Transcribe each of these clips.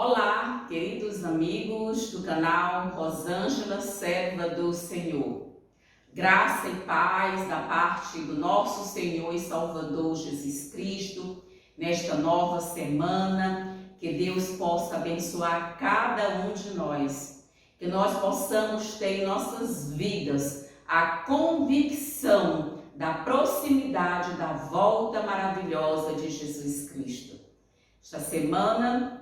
Olá, queridos amigos do canal Rosângela, serva do Senhor. Graça e paz da parte do nosso Senhor e Salvador Jesus Cristo, nesta nova semana, que Deus possa abençoar cada um de nós, que nós possamos ter em nossas vidas a convicção da proximidade da volta maravilhosa de Jesus Cristo. Esta semana,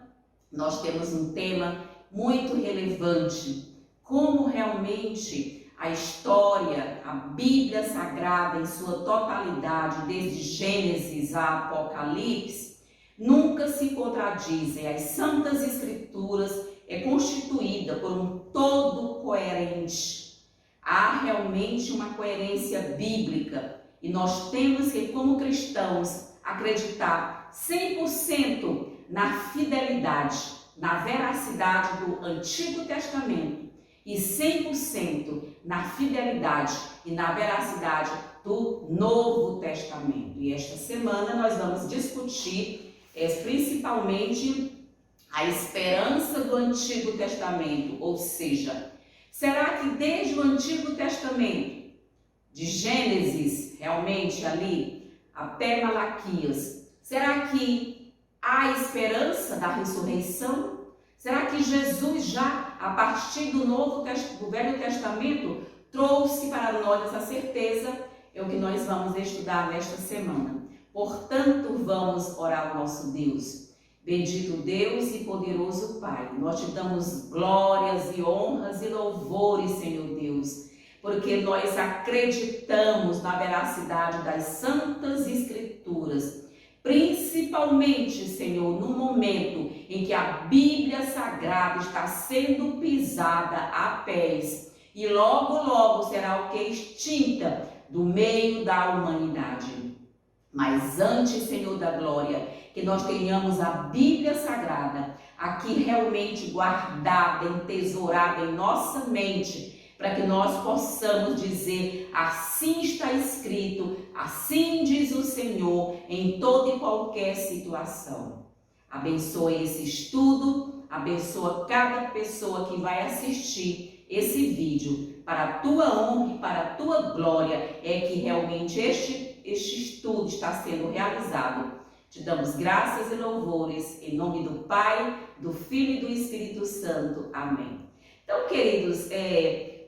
nós temos um tema muito relevante, como realmente a história, a Bíblia Sagrada em sua totalidade, desde Gênesis a Apocalipse, nunca se contradizem. As Santas Escrituras é constituída por um todo coerente. Há realmente uma coerência bíblica e nós temos que, como cristãos, acreditar 100% na fidelidade, na veracidade do Antigo Testamento e 100% na fidelidade e na veracidade do Novo Testamento. E esta semana nós vamos discutir principalmente a esperança do Antigo Testamento, ou seja, será que desde o Antigo Testamento, de Gênesis realmente ali até Malaquias, será que há esperança da ressurreição? Será que Jesus já, a partir do Velho Testamento, trouxe para nós essa certeza? É o que nós vamos estudar nesta semana. Portanto, vamos orar ao nosso Deus. Bendito Deus e poderoso Pai, nós te damos glórias e honras e louvores, Senhor Deus, porque nós acreditamos na veracidade das Santas Escrituras, principalmente, Senhor, no momento em que a Bíblia Sagrada está sendo pisada a pés e logo será o que? Extinta do meio da humanidade. Mas antes, Senhor da glória, que nós tenhamos a Bíblia Sagrada aqui realmente guardada, entesourada em nossa mente, para que nós possamos dizer: assim está escrito, assim diz o Senhor, em toda e qualquer situação. Abençoe esse estudo, abençoa cada pessoa que vai assistir esse vídeo. Para a tua honra e para a tua glória é que realmente este estudo está sendo realizado. Te damos graças e louvores, em nome do Pai, do Filho e do Espírito Santo. Amém. Então, queridos,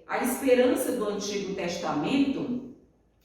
a esperança do Antigo Testamento,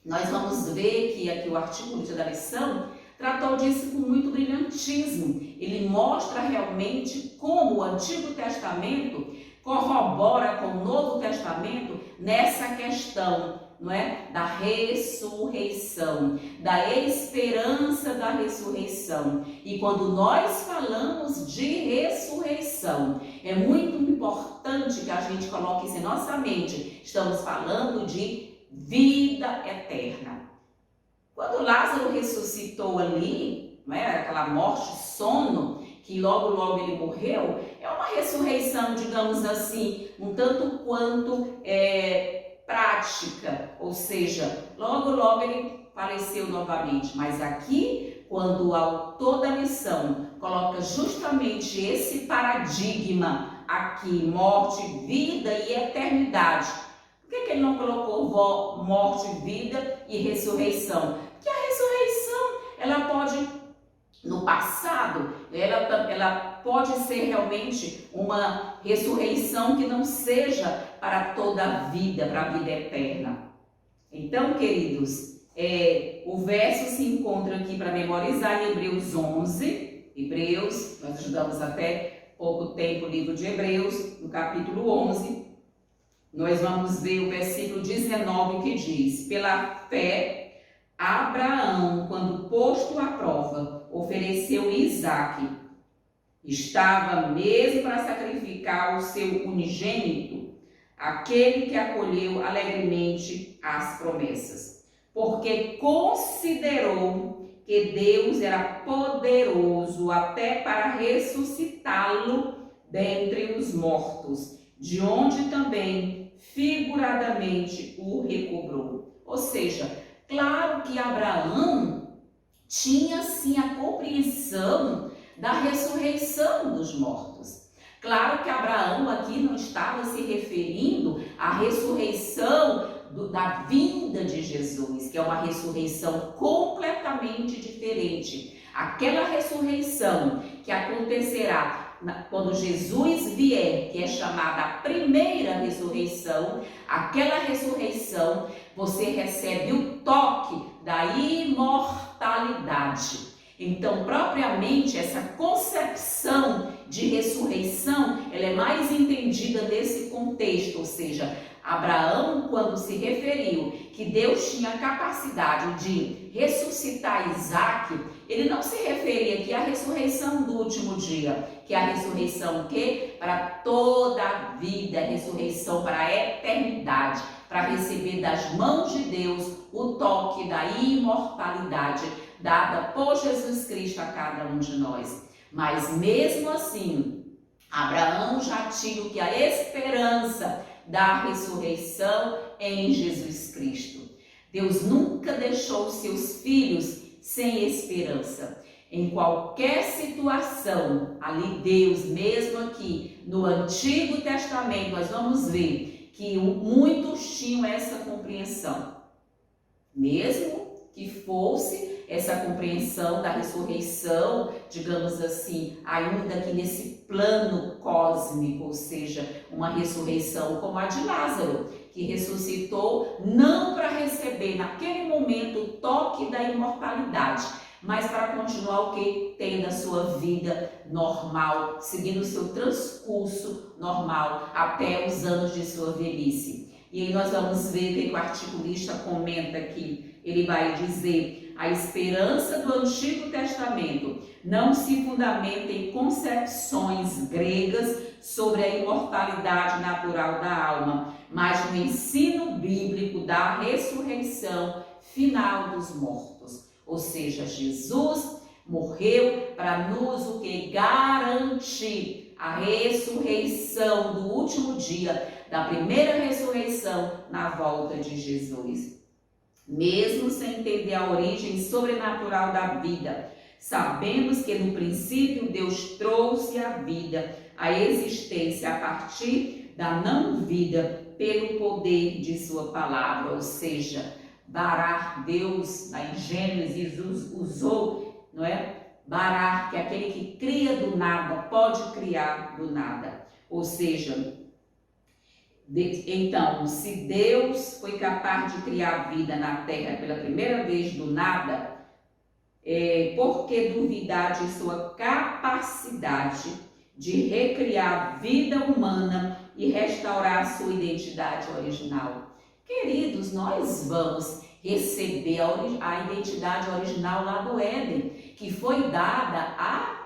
nós vamos ver que aqui o articulista da lição tratou disso com muito brilhantismo. Ele mostra realmente como o Antigo Testamento corrobora com o Novo Testamento nessa questão, não é? Da ressurreição, da esperança da ressurreição. E quando nós falamos de ressurreição, é muito importante que a gente coloque isso em nossa mente. Estamos falando de vida eterna. Quando Lázaro ressuscitou ali, não é? Aquela morte, sono, que logo ele morreu, é uma ressurreição, digamos assim, um tanto quanto prática, ou seja, logo ele faleceu novamente. Mas aqui, quando o autor da lição coloca justamente esse paradigma aqui, morte, vida e eternidade, por que ele não colocou morte, vida e ressurreição? Porque a ressurreição, ela pode, no passado, ela pode ser realmente uma ressurreição que não seja para toda a vida, para a vida eterna. Então, queridos, o verso se encontra aqui para memorizar em Hebreus 11. Hebreus, nós estudamos até pouco tempo o livro de Hebreus, no capítulo 11. Nós vamos ver o versículo 19 que diz: pela fé, Abraão, quando posto à prova, ofereceu Isaque. Estava mesmo para sacrificar o seu unigênito, aquele que acolheu alegremente as promessas, porque considerou que Deus era poderoso até para ressuscitá-lo dentre os mortos, de onde também figuradamente o recobrou. Ou seja, claro que Abraão tinha sim a compreensão da ressurreição dos mortos. Claro que Abraão aqui não estava se referindo à ressurreição da vinda de Jesus, que é uma ressurreição completamente diferente. Aquela ressurreição que acontecerá quando Jesus vier, que é chamada a primeira ressurreição, aquela ressurreição você recebe o toque da imortalidade. Então, propriamente, essa concepção de ressurreição, ela é mais entendida nesse contexto, ou seja, Abraão, quando se referiu que Deus tinha a capacidade de ressuscitar Isaque, ele não se referia aqui à ressurreição do último dia, que é a ressurreição que para toda a vida, a ressurreição para a eternidade, para receber das mãos de Deus o toque da imortalidade dada por Jesus Cristo a cada um de nós. Mas mesmo assim, Abraão já tinha o que a esperança da ressurreição em Jesus Cristo. Deus nunca deixou seus filhos sem esperança. Em qualquer situação, ali Deus, mesmo aqui no Antigo Testamento, nós vamos ver que muitos tinham essa compreensão. Mesmo que fosse essa compreensão da ressurreição, digamos assim, ainda que nesse plano cósmico, ou seja, uma ressurreição como a de Lázaro, que ressuscitou não para receber naquele momento o toque da imortalidade, mas para continuar o que? Tendo a sua vida normal, seguindo o seu transcurso normal até os anos de sua velhice. E aí nós vamos ver que o articulista comenta aqui. Ele vai dizer: a esperança do Antigo Testamento não se fundamenta em concepções gregas sobre a imortalidade natural da alma, mas no ensino bíblico da ressurreição final dos mortos. Ou seja, Jesus morreu para nos o que? Garantir a ressurreição do último dia, da primeira ressurreição na volta de Jesus. Mesmo sem entender a origem sobrenatural da vida, sabemos que no princípio Deus trouxe a vida, a existência a partir da não-vida pelo poder de sua palavra, ou seja, Barar, Deus, em Gênesis, usou, não é? Barar, que é aquele que cria do nada, pode criar do nada. Ou seja, então, se Deus foi capaz de criar vida na Terra pela primeira vez do nada, por que duvidar de sua capacidade de recriar vida humana e restaurar sua identidade original? Queridos, nós vamos receber a identidade original lá do Éden, que foi dada a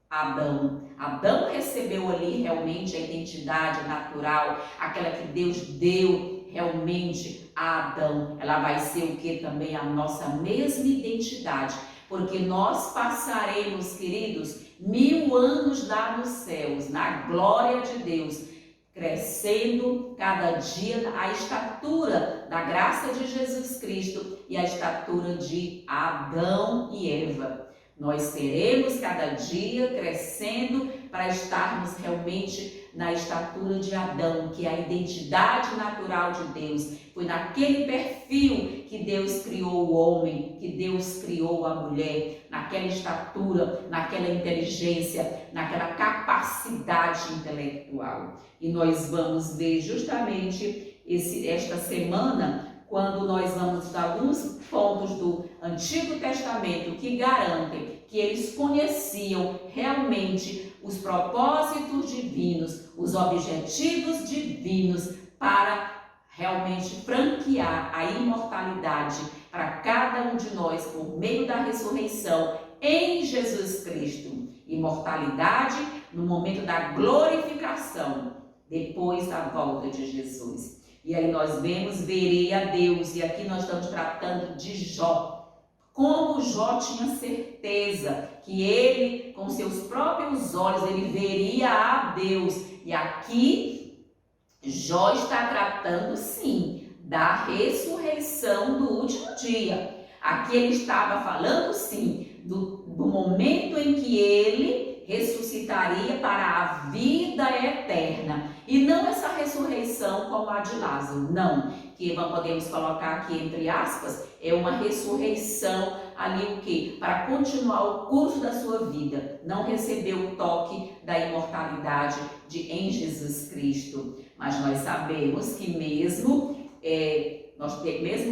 Adão. Adão recebeu ali realmente a identidade natural, aquela que Deus deu realmente a Adão. Ela vai ser o que também? A nossa mesma identidade, porque nós passaremos, queridos, 1000 anos lá nos céus, na glória de Deus, crescendo cada dia a estatura da graça de Jesus Cristo e a estatura de Adão e Eva. Nós seremos cada dia crescendo para estarmos realmente na estatura de Adão, que é a identidade natural de Deus. Foi naquele perfil que Deus criou o homem, que Deus criou a mulher, naquela estatura, naquela inteligência, naquela capacidade intelectual. E nós vamos ver justamente esta semana, quando nós vamos dar alguns pontos do Antigo Testamento que garantem que eles conheciam realmente os propósitos divinos, os objetivos divinos para realmente franquear a imortalidade para cada um de nós por meio da ressurreição em Jesus Cristo. Imortalidade no momento da glorificação, depois da volta de Jesus. E aí nós vemos, verei a Deus, e aqui nós estamos tratando de Jó. Como Jó tinha certeza que ele, com seus próprios olhos, ele veria a Deus. E aqui, Jó está tratando, sim, da ressurreição do último dia. Aqui ele estava falando, sim, do momento em que ele ressuscitaria para a vida eterna. E não essa ressurreição como a de Lázaro, não. Que podemos colocar aqui entre aspas, é uma ressurreição ali o quê? Para continuar o curso da sua vida. Não recebeu o toque da imortalidade em Jesus Cristo. Mas nós sabemos que mesmo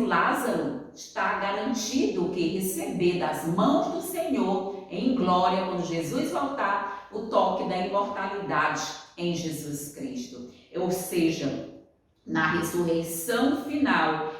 Lázaro está garantido que receber das mãos do Senhor em glória, quando Jesus voltar, o toque da imortalidade em Jesus Cristo. Ou seja, na ressurreição final,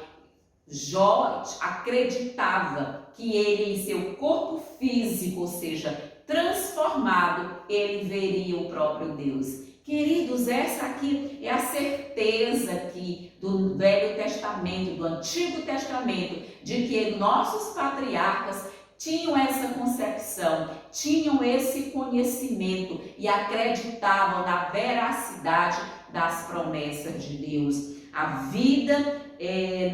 Jó acreditava que ele, em seu corpo físico, ou seja, transformado, ele veria o próprio Deus. Queridos, essa aqui é a certeza aqui do Velho Testamento, do Antigo Testamento, de que nossos patriarcas tinham essa concepção, tinham esse conhecimento e acreditavam na veracidade das promessas de Deus. A vida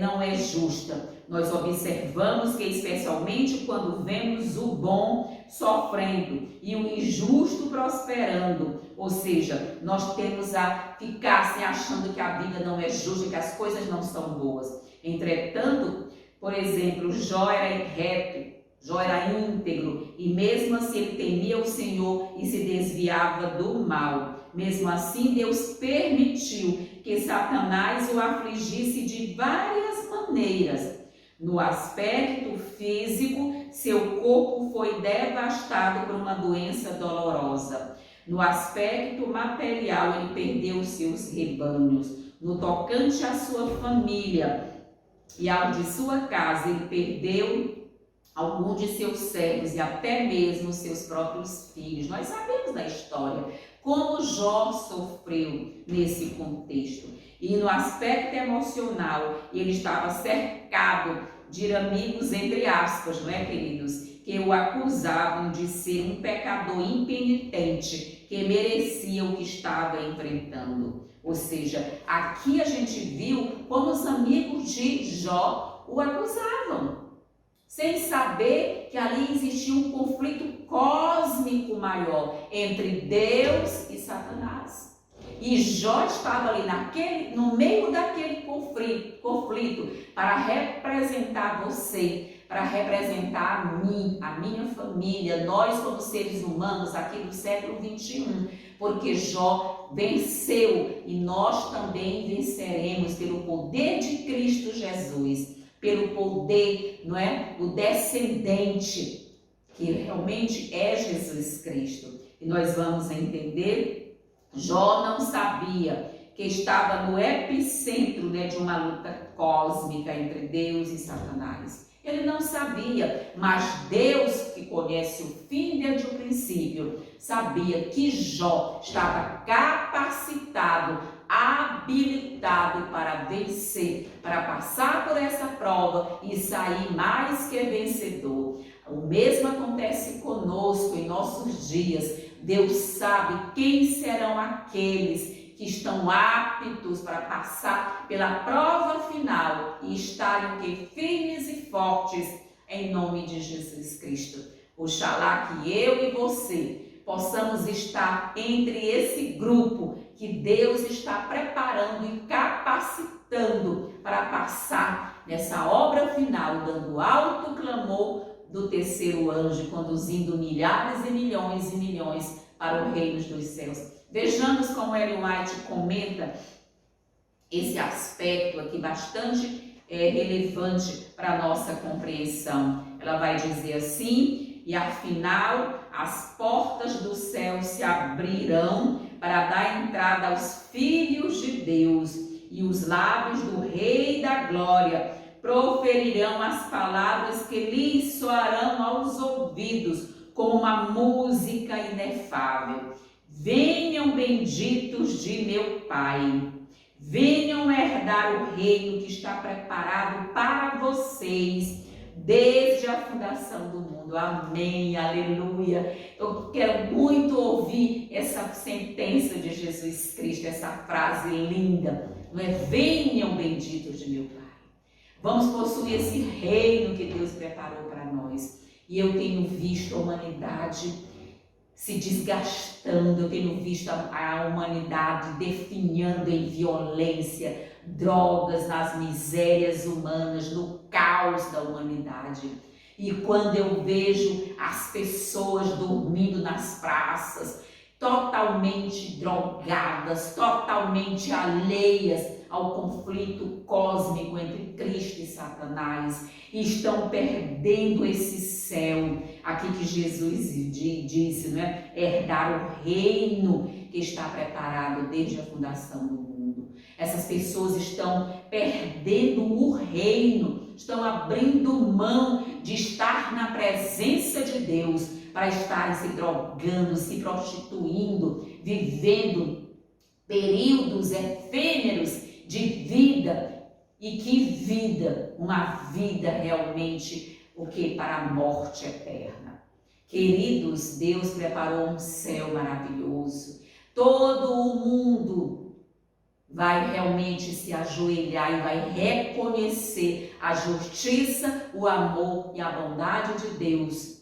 não é justa. Nós observamos que, especialmente quando vemos o bom sofrendo e o injusto prosperando, ou seja, nós temos a ficar se achando que a vida não é justa, que as coisas não são boas. Entretanto, por exemplo, Jó era reto, Jó era íntegro, e mesmo assim ele temia o Senhor e se desviava do mal. Mesmo assim, Deus permitiu que Satanás o afligisse de várias maneiras. No aspecto físico, seu corpo foi devastado por uma doença dolorosa. No aspecto material, ele perdeu seus rebanhos. No tocante à sua família e ao de sua casa, ele perdeu alguns de seus servos e até mesmo seus próprios filhos. Nós sabemos da história, como Jó sofreu nesse contexto. E no aspecto emocional, ele estava cercado de amigos, entre aspas, não é, queridos? Que o acusavam de ser um pecador impenitente, que merecia o que estava enfrentando. Ou seja, aqui a gente viu como os amigos de Jó o acusavam, sem saber que ali existia um conflito cósmico maior entre Deus e Satanás. E Jó estava ali no meio daquele conflito para representar você, para representar a mim, a minha família, nós como seres humanos aqui do século 21, porque Jó venceu e nós também venceremos pelo poder de Cristo Jesus, pelo poder, não é, o descendente, que realmente é Jesus Cristo. E nós vamos entender, Jó não sabia que estava no epicentro, né, de uma luta cósmica entre Deus e Satanás. Ele não sabia, mas Deus, que conhece o fim desde o princípio, sabia que Jó estava capacitado, habilitado para vencer, para passar por essa prova e sair mais que vencedor. O mesmo acontece conosco em nossos dias. Deus sabe quem serão aqueles que estão aptos para passar pela prova final e estarem firmes e fortes em nome de Jesus Cristo. Oxalá que eu e você possamos estar entre esse grupo que Deus está preparando e capacitando para passar nessa obra final, dando alto clamor do terceiro anjo, conduzindo milhares e milhões para o reino dos céus. Vejamos como Ellen White comenta esse aspecto aqui bastante relevante para a nossa compreensão. Ela vai dizer assim: e afinal as portas do céu se abrirão para dar entrada aos filhos de Deus, e os lábios do Rei da Glória proferirão as palavras que lhes soarão aos ouvidos como uma música inefável. Venham, benditos de meu Pai, venham herdar o reino que está preparado para vocês desde a fundação do mundo. Amém, aleluia. Eu quero muito ouvir essa sentença de Jesus Cristo, essa frase linda, não é? Venham, benditos de meu Pai. Vamos possuir esse reino que Deus preparou para nós. E eu tenho visto a humanidade se desgastando, eu tenho visto a humanidade definhando em violência, drogas, nas misérias humanas, no caos da humanidade. E quando eu vejo as pessoas dormindo nas praças, totalmente drogadas, totalmente alheias ao conflito cósmico entre Cristo e Satanás, e estão perdendo esse céu, aqui que Jesus disse, não é? Herdar o reino que está preparado desde a fundação do mundo. Essas pessoas estão perdendo o reino, estão abrindo mão de estar na presença de Deus para estarem se drogando, se prostituindo, vivendo períodos efêmeros de vida. E que vida, uma vida realmente, o que? Para a morte eterna. Queridos, Deus preparou um céu maravilhoso. Todo o mundo vai realmente se ajoelhar e vai reconhecer a justiça, o amor e a bondade de Deus.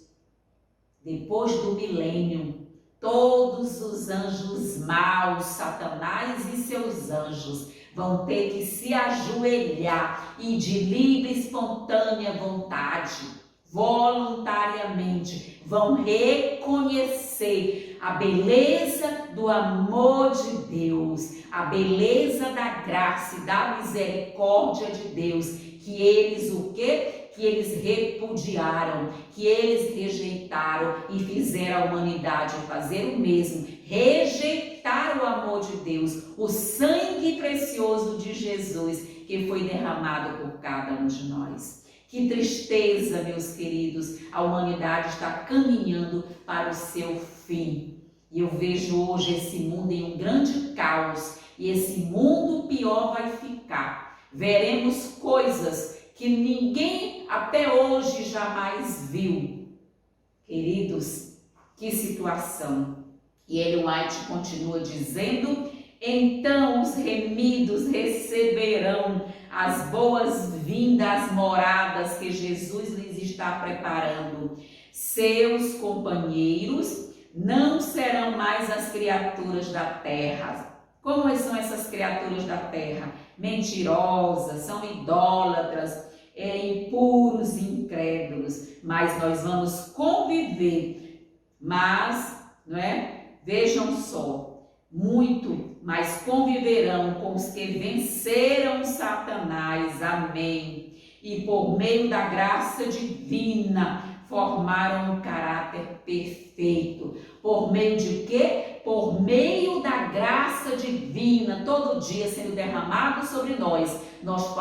Depois do milênio, todos os anjos maus, Satanás e seus anjos, vão ter que se ajoelhar e de livre e espontânea vontade, voluntariamente, vão reconhecer a beleza do amor de Deus, a beleza da graça e da misericórdia de Deus, que eles o quê? Que eles repudiaram, que eles rejeitaram e fizeram a humanidade fazer o mesmo, rejeitar o amor de Deus, o sangue precioso de Jesus que foi derramado por cada um de nós. Que tristeza, meus queridos, a humanidade está caminhando para o seu fim. E eu vejo hoje esse mundo em um grande caos, e esse mundo pior vai ficar. Veremos coisas que ninguém até hoje jamais viu. Queridos, que situação. E Ellen White continua dizendo: então os remidos receberão as boas-vindas moradas que Jesus lhes está preparando. Seus companheiros não serão mais as criaturas da terra. Como são essas criaturas da terra? Mentirosas, são idólatras, impuros e incrédulos. Mas nós vamos conviver. Mas, não é? Vejam só, muito, mas conviverão com os que venceram Satanás. Amém. E por meio da graça divina formaram um caráter perfeito. Por meio de quê? Por meio da graça divina, todo dia sendo derramado sobre nós, nós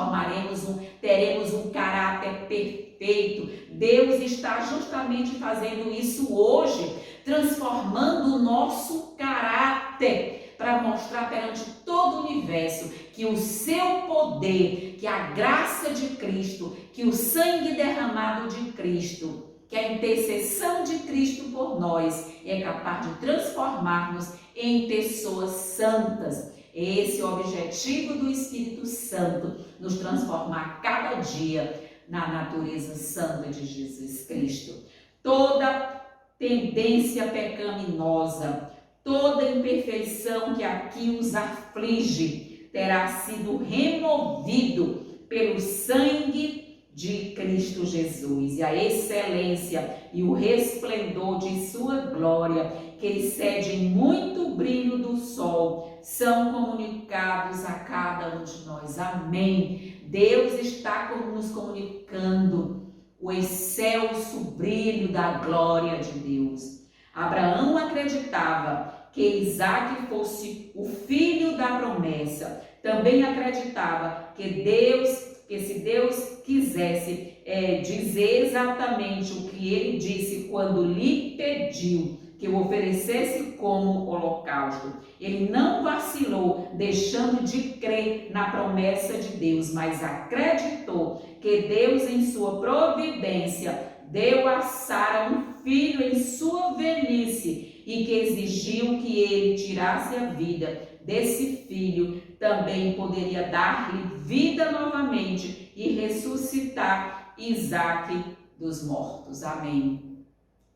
teremos um caráter perfeito. Deus está justamente fazendo isso hoje, transformando o nosso caráter, para mostrar perante todo o universo que o seu poder, que a graça de Cristo, que o sangue derramado de Cristo, que a intercessão de Cristo por nós é capaz de transformar-nos em pessoas santas. Esse é o objetivo do Espírito Santo, nos transformar cada dia na natureza santa de Jesus Cristo. Toda tendência pecaminosa, toda imperfeição que aqui os aflige, terá sido removido pelo sangue de Cristo Jesus, e a excelência e o resplendor de sua glória, que excede em muito brilho do sol, são comunicados a cada um de nós. Amém. Deus está nos comunicando o excelso brilho da glória de Deus. Abraão acreditava que Isaque fosse o filho da promessa. Também acreditava que se Deus quisesse dizer exatamente o que ele disse quando lhe pediu que o oferecesse como holocausto, ele não vacilou, deixando de crer na promessa de Deus, mas acreditou que Deus, em sua providência, deu a Sara um filho em sua velhice e que exigiu que ele tirasse a vida desse filho, também poderia dar-lhe vida novamente e ressuscitar Isaque dos mortos. Amém.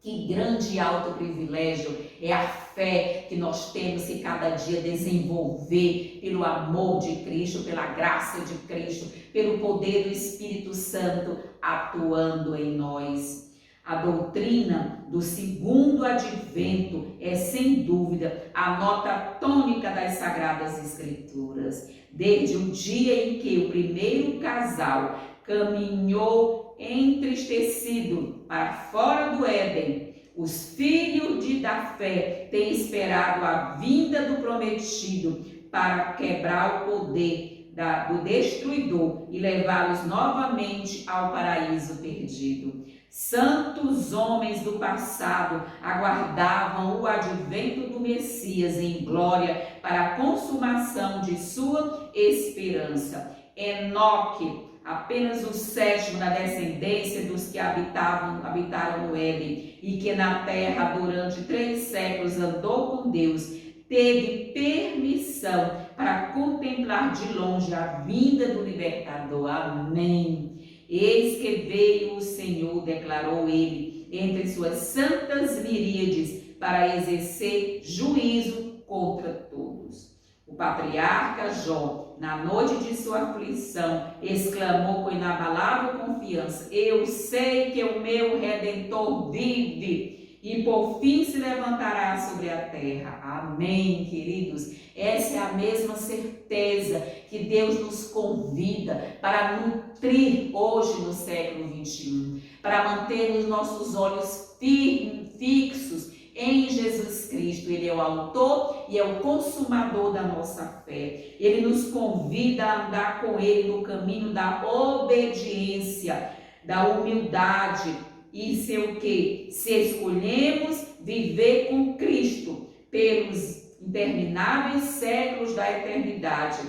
Que grande e alto privilégio é a fé que nós temos que cada dia desenvolver pelo amor de Cristo, pela graça de Cristo, pelo poder do Espírito Santo atuando em nós. A doutrina do segundo advento é, sem dúvida, a nota tônica das Sagradas Escrituras. Desde o dia em que o primeiro casal caminhou entristecido para fora do Éden, os filhos da fé têm esperado a vinda do prometido para quebrar o poder do destruidor e levá-los novamente ao paraíso perdido. Santos homens do passado aguardavam o advento do Messias em glória para a consumação de sua esperança. Enoque, apenas o sétimo da descendência dos que habitaram no Éden e que na terra durante 3 séculos andou com Deus, teve permissão para contemplar de longe a vinda do Libertador. Amém. Eis que veio o Senhor, declarou ele, entre suas santas miríades, para exercer juízo contra todos. O patriarca Jó, na noite de sua aflição, exclamou com inabalável confiança: eu sei que o meu Redentor vive e por fim se levantará sobre a terra. Amém, queridos? Essa é a mesma certeza que Deus nos convida para nutrir hoje no século 21, para manter os nossos olhos fixos em Jesus Cristo. Ele é o autor e é o consumador da nossa fé. Ele nos convida a andar com Ele no caminho da obediência, da humildade. Isso é o que? Se escolhemos viver com Cristo pelos intermináveis séculos da eternidade,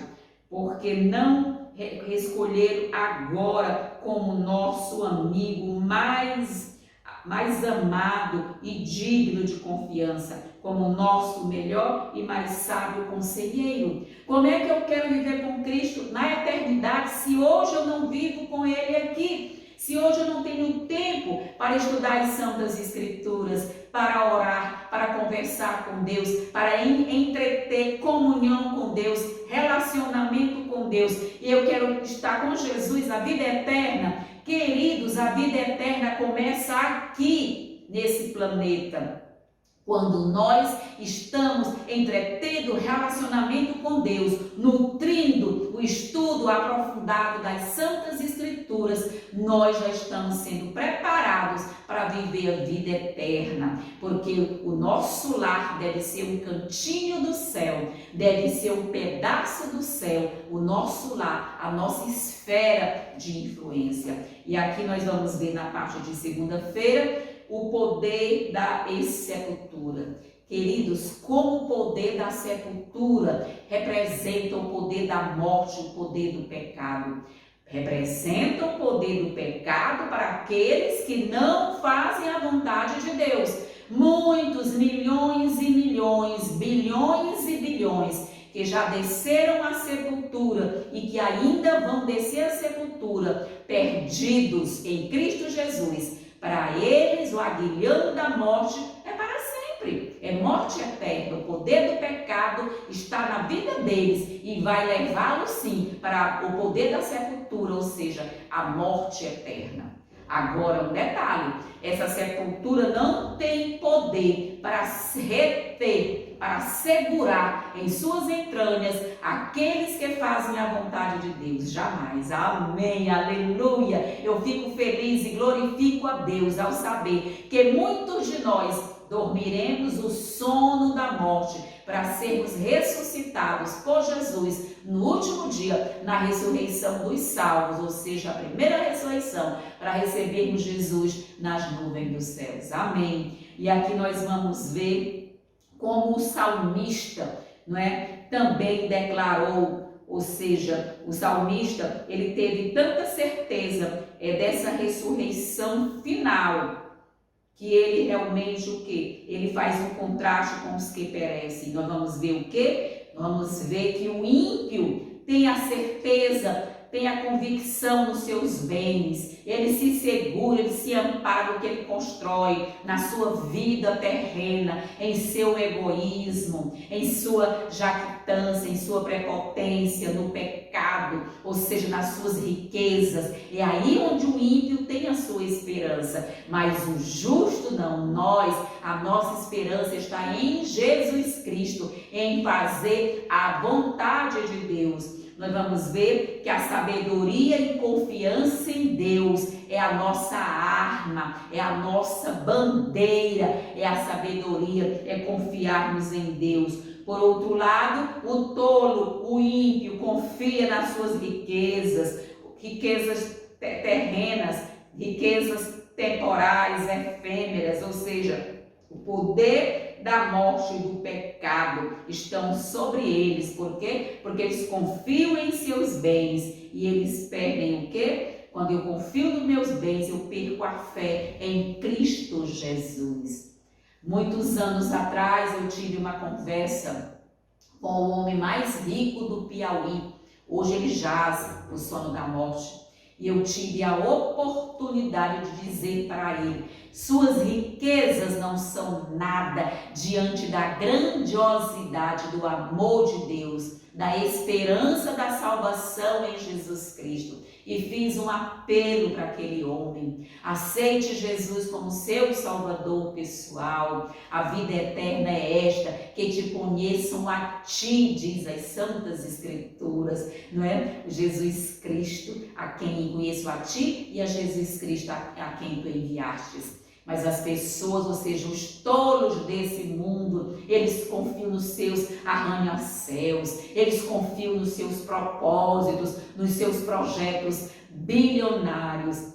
porque não escolher agora como nosso amigo mais amado e digno de confiança, como nosso melhor e mais sábio conselheiro. Como é que eu quero viver com Cristo na eternidade se hoje eu não vivo com Ele aqui? Se hoje eu não tenho tempo para estudar as Santas Escrituras, para orar, para conversar com Deus, para entreter comunhão com Deus, relacionamento com Deus, e eu quero estar com Jesus, a vida eterna. Queridos, a vida eterna começa aqui, nesse planeta. Quando nós estamos entretendo relacionamento com Deus, nutrindo o estudo aprofundado das Santas Escrituras, nós já estamos sendo preparados para viver a vida eterna, porque o nosso lar deve ser um cantinho do céu, deve ser um pedaço do céu, o nosso lar, a nossa esfera de influência. E aqui nós vamos ver na parte de segunda-feira o poder da sepultura. Queridos, como o poder da sepultura representa o poder da morte, o poder do pecado. Representa o poder do pecado para aqueles que não fazem a vontade de Deus. Muitos, milhões e milhões, bilhões e bilhões, que já desceram à sepultura e que ainda vão descer à sepultura, perdidos em Cristo Jesus. Para eles, o aguilhão da morte é para sempre, é morte eterna. O poder do pecado está na vida deles e vai levá-los, sim, para o poder da sepultura, ou seja, a morte eterna. Agora, um detalhe: essa sepultura não tem poder para reter, para segurar em suas entranhas aqueles que fazem a vontade de Deus. Jamais. Amém, aleluia. Eu fico feliz e glorifico a Deus ao saber que muitos de nós dormiremos o sono da morte para sermos ressuscitados por Jesus no último dia, na ressurreição dos salvos, ou seja, a primeira ressurreição, para recebermos Jesus nas nuvens dos céus. Amém. E aqui nós vamos ver como o salmista, não é, também declarou, ou seja, o salmista, ele teve tanta certeza dessa ressurreição final, que ele realmente o quê? Ele faz um contraste com os que perecem. Nós vamos ver o quê? Vamos ver que o ímpio tem a certeza, tem a convicção nos seus bens, ele se segura, ele se ampara no que ele constrói na sua vida terrena, em seu egoísmo, em sua jactância, em sua prepotência, no pecado, ou seja, nas suas riquezas. É aí onde o ímpio tem a sua esperança, mas o justo não. A nossa esperança está em Jesus Cristo, em fazer a vontade de Deus. Nós vamos ver que a sabedoria e confiança em Deus é a nossa arma, é a nossa bandeira, é a sabedoria, é confiarmos em Deus. Por outro lado, o tolo, o ímpio, confia nas suas riquezas terrenas, riquezas temporais, efêmeras, ou seja, o poder da morte e do pecado estão sobre eles. Por quê? Porque eles confiam em seus bens e eles perdem o quê? Quando eu confio nos meus bens, eu perco a fé em Cristo Jesus. Muitos anos atrás eu tive uma conversa com o homem mais rico do Piauí. Hoje ele jaz no sono da morte. E eu tive a oportunidade de dizer para ele: suas riquezas não são nada diante da grandiosidade do amor de Deus, da esperança da salvação em Jesus Cristo. E fiz um apelo para aquele homem: aceite Jesus como seu Salvador pessoal. A vida eterna é esta, que te conheçam a ti, diz as Santas Escrituras, não é? Jesus Cristo, a quem conheço a ti, e a Jesus Cristo, a quem tu enviastes. Mas as pessoas, ou seja, os tolos desse mundo, eles confiam nos seus arranha-céus, eles confiam nos seus propósitos, nos seus projetos bilionários.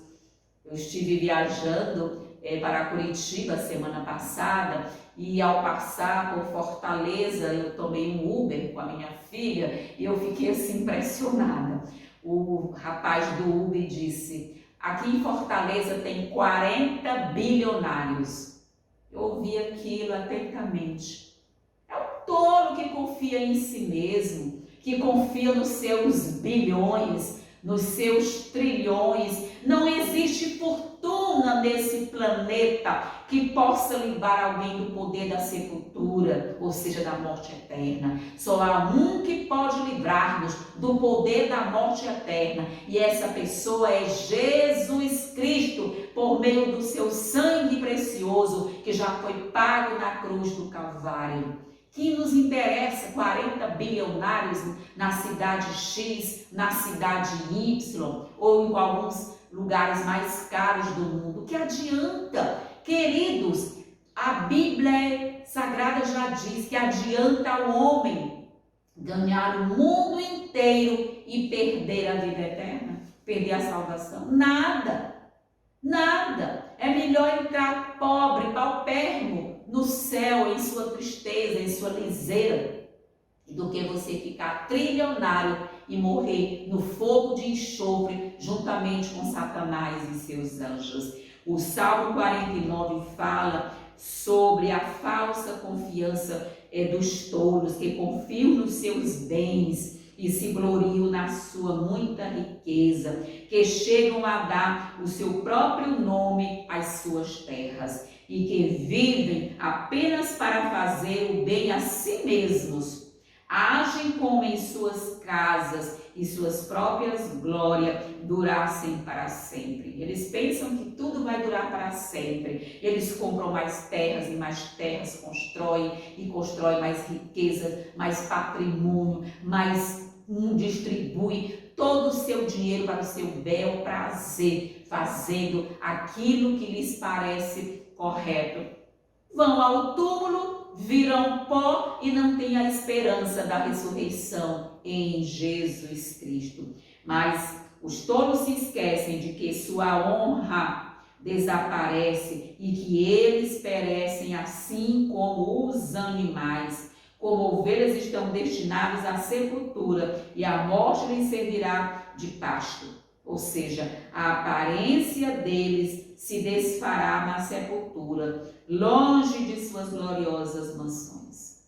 Eu estive viajando para Curitiba semana passada e ao passar por Fortaleza eu tomei um Uber com a minha filha e eu fiquei assim impressionada. O rapaz do Uber disse: aqui em Fortaleza tem 40 bilionários. Eu ouvi aquilo atentamente. É o tolo que confia em si mesmo, que confia nos seus bilhões, nos seus trilhões. Não existe fortuna nesse planeta que possa livrar alguém do poder da sepultura, ou seja, da morte eterna. Só há um que pode livrar-nos do poder da morte eterna, e essa pessoa é Jesus Cristo, por meio do seu sangue precioso, que já foi pago na cruz do Calvário. Que nos interessa 40 bilionários na cidade X, na cidade Y, ou em alguns lugares mais caros do mundo? Que adianta? Queridos, a Bíblia Sagrada já diz que adianta ao homem ganhar o mundo inteiro e perder a vida eterna, perder a salvação. Nada, nada. É melhor entrar pobre, paupérrimo no céu, em sua tristeza, em sua liseira, do que você ficar trilionário e morrer no fogo de enxofre juntamente com Satanás e seus anjos. O Salmo 49 fala sobre a falsa confiança dos tolos, que confiam nos seus bens e se gloriam na sua muita riqueza, que chegam a dar o seu próprio nome às suas terras e que vivem apenas para fazer o bem a si mesmos. Agem como em suas casas e suas próprias glórias durassem para sempre. Eles pensam que tudo vai durar para sempre. Eles compram mais terras e mais terras, constroem mais riqueza, mais patrimônio, distribui todo o seu dinheiro para o seu bel prazer, fazendo aquilo que lhes parece correto. Vão ao túmulo, viram pó e não têm a esperança da ressurreição em Jesus Cristo. Mas os tolos se esquecem de que sua honra desaparece e que eles perecem assim como os animais. Como ovelhas estão destinados à sepultura e a morte lhes servirá de pasto. Ou seja, a aparência deles se desfará na sepultura, longe de suas gloriosas mansões.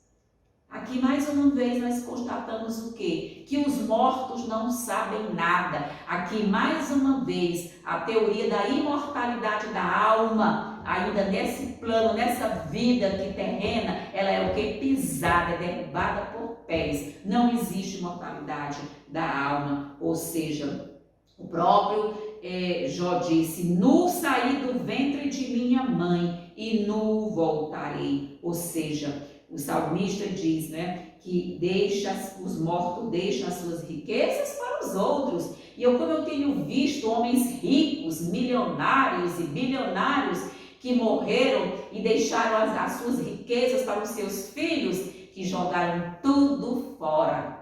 Aqui mais uma vez nós constatamos o quê? Que os mortos não sabem nada. Aqui mais uma vez a teoria da imortalidade da alma, ainda nesse plano, nessa vida aqui terrena, ela é o quê? Pisada, é derrubada por pés. Não existe imortalidade da alma, ou seja, o próprio Jó disse: nu saí do ventre de minha mãe e nu voltarei. Ou seja, o salmista diz, né, que os mortos deixam as suas riquezas para os outros. E como eu tenho visto homens ricos, milionários e bilionários que morreram e deixaram as suas riquezas para os seus filhos, que jogaram tudo fora.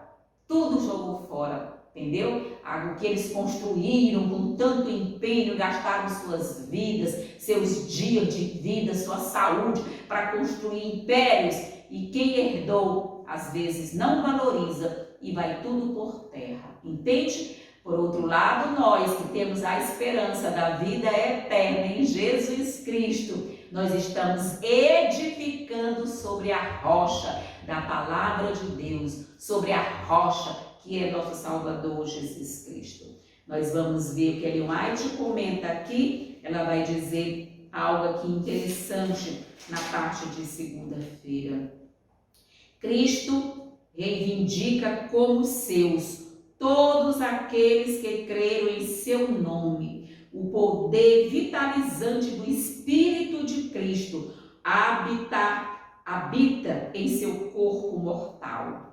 Tudo jogou fora. Entendeu? O que eles construíram com tanto empenho, gastaram suas vidas, seus dias de vida, sua saúde para construir impérios, e quem herdou às vezes não valoriza e vai tudo por terra. Entende? Por outro lado, nós que temos a esperança da vida eterna em Jesus Cristo, nós estamos edificando sobre a rocha da palavra de Deus, sobre a rocha que é nosso Salvador Jesus Cristo. Nós vamos ver o que Ellen White comenta aqui. Ela vai dizer algo aqui interessante na parte de segunda-feira. Cristo reivindica como seus todos aqueles que creram em seu nome. O poder vitalizante do Espírito de Cristo habita em seu corpo mortal.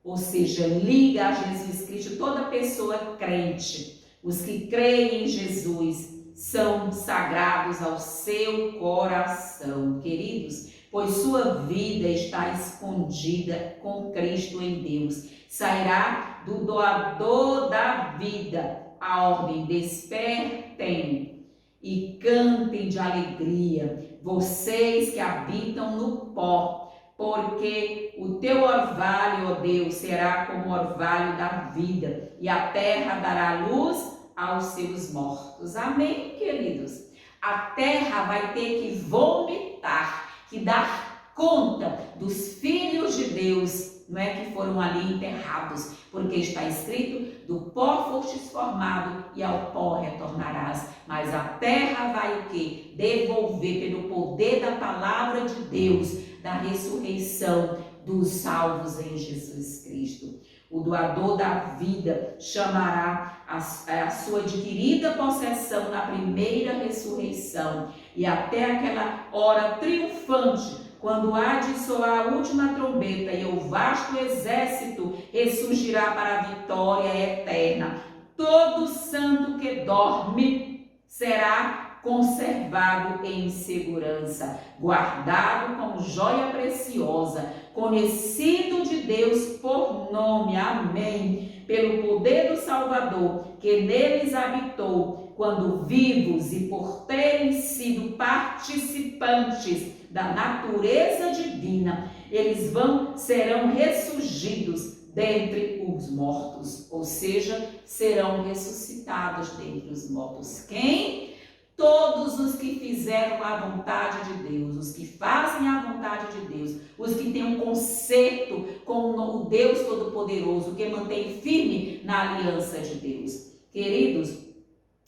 Ou seja, liga a Jesus Cristo toda pessoa crente. Os que creem em Jesus são sagrados ao seu coração, queridos, pois sua vida está escondida com Cristo em Deus. Sairá do doador da vida a ordem: despertem e cantem de alegria, vocês que habitam no pó, porque o teu orvalho, ó Deus, será como o orvalho da vida, e a terra dará luz aos seus mortos. Amém, queridos? A terra vai ter que vomitar, que dar conta dos filhos de Deus, não é, que foram ali enterrados, porque está escrito: do pó fostes formado e ao pó retornarás. Mas a terra vai o quê? Devolver pelo poder da palavra de Deus, da ressurreição dos salvos em Jesus Cristo. O doador da vida chamará a sua adquirida possessão na primeira ressurreição, e até aquela hora triunfante, quando há de soar a última trombeta e o vasto exército ressurgirá para a vitória eterna, todo santo que dorme será conservado em segurança, guardado como joia preciosa, conhecido de Deus por nome, amém, pelo poder do Salvador que neles habitou, quando vivos e por terem sido participantes da natureza divina, eles serão ressurgidos dentre os mortos, ou seja, serão ressuscitados dentre os mortos. Quem? Todos os que fizeram a vontade de Deus, os que fazem a vontade de Deus, os que têm um concerto com o Deus Todo-Poderoso, que mantém firme na aliança de Deus. Queridos,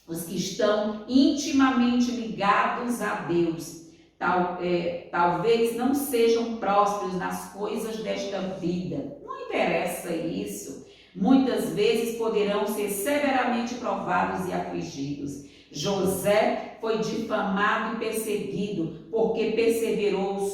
os que estão intimamente ligados a Deus, talvez não sejam prósperos nas coisas desta vida, não interessa isso. Muitas vezes poderão ser severamente provados e afligidos. José foi difamado e perseguido porque preservou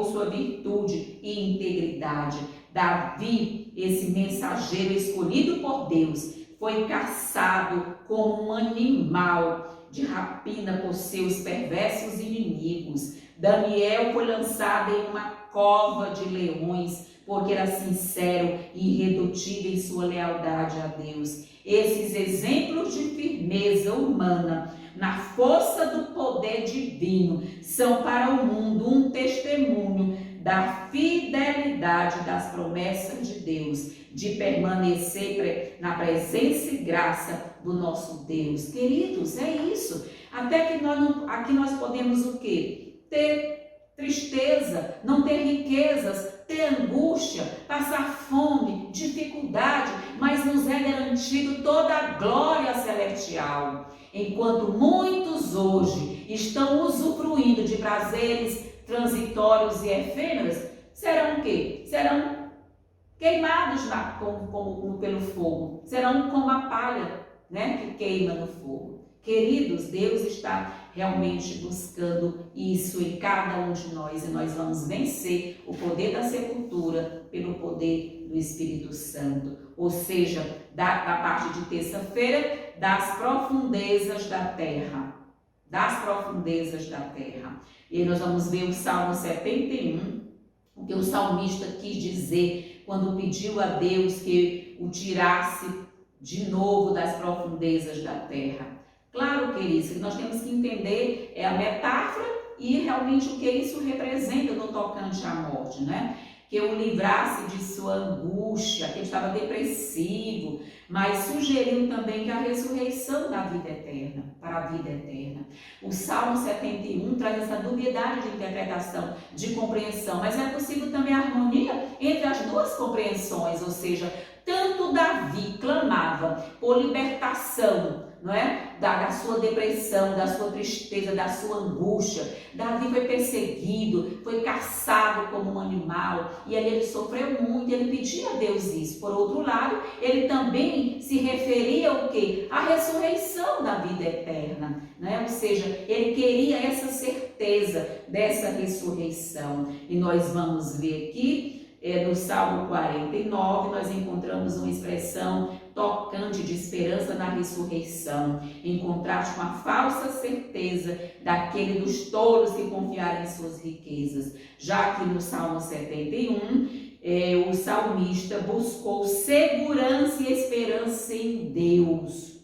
sua virtude e integridade. Davi, esse mensageiro escolhido por Deus, foi caçado como um animal de rapina por seus perversos inimigos. Daniel foi lançado em uma cova de leões porque era sincero e irredutível em sua lealdade a Deus. Esses exemplos de firmeza humana na força do poder divino são para o mundo um testemunho da fidelidade das promessas de Deus, de permanecer na presença e graça do nosso Deus. Queridos, é isso. Até que aqui nós podemos o quê? Ter tristeza, não ter riquezas, ter angústia, passar fome, dificuldade, mas nos é garantido toda a glória celestial. Enquanto muitos hoje estão usufruindo de prazeres transitórios e efêmeros, serão o quê? Serão queimados pelo fogo, serão como a palha, né, que queima no fogo. Queridos, Deus está realmente buscando isso em cada um de nós, e nós vamos vencer o poder da sepultura pelo poder do Espírito Santo. Ou seja, da parte de terça-feira, das profundezas da terra. Das profundezas da terra. E aí nós vamos ver o Salmo 71, o que o salmista quis dizer quando pediu a Deus que o tirasse de novo das profundezas da terra. Claro, queridos, que nós temos que entender a metáfora e realmente o que isso representa no tocante à morte, né? Que o livrasse de sua angústia, que ele estava depressivo, mas sugeriu também que a ressurreição da vida eterna, para a vida eterna. O Salmo 71 traz essa dubiedade de interpretação, de compreensão, mas é possível também a harmonia entre as duas compreensões, ou seja, tanto Davi clamava por libertação, não é? Da sua depressão, da sua tristeza, da sua angústia. Davi foi perseguido, foi caçado como um animal, e ali ele sofreu muito, ele pedia a Deus isso. Por outro lado, ele também se referia ao quê? À ressurreição da vida eterna, né? Ou seja, ele queria essa certeza dessa ressurreição. E nós vamos ver aqui, no Salmo 49, nós encontramos uma expressão tocante de esperança na ressurreição, em contraste com a falsa certeza daquele dos tolos que confiaram em suas riquezas. Já que no Salmo 71, o salmista buscou segurança e esperança em Deus,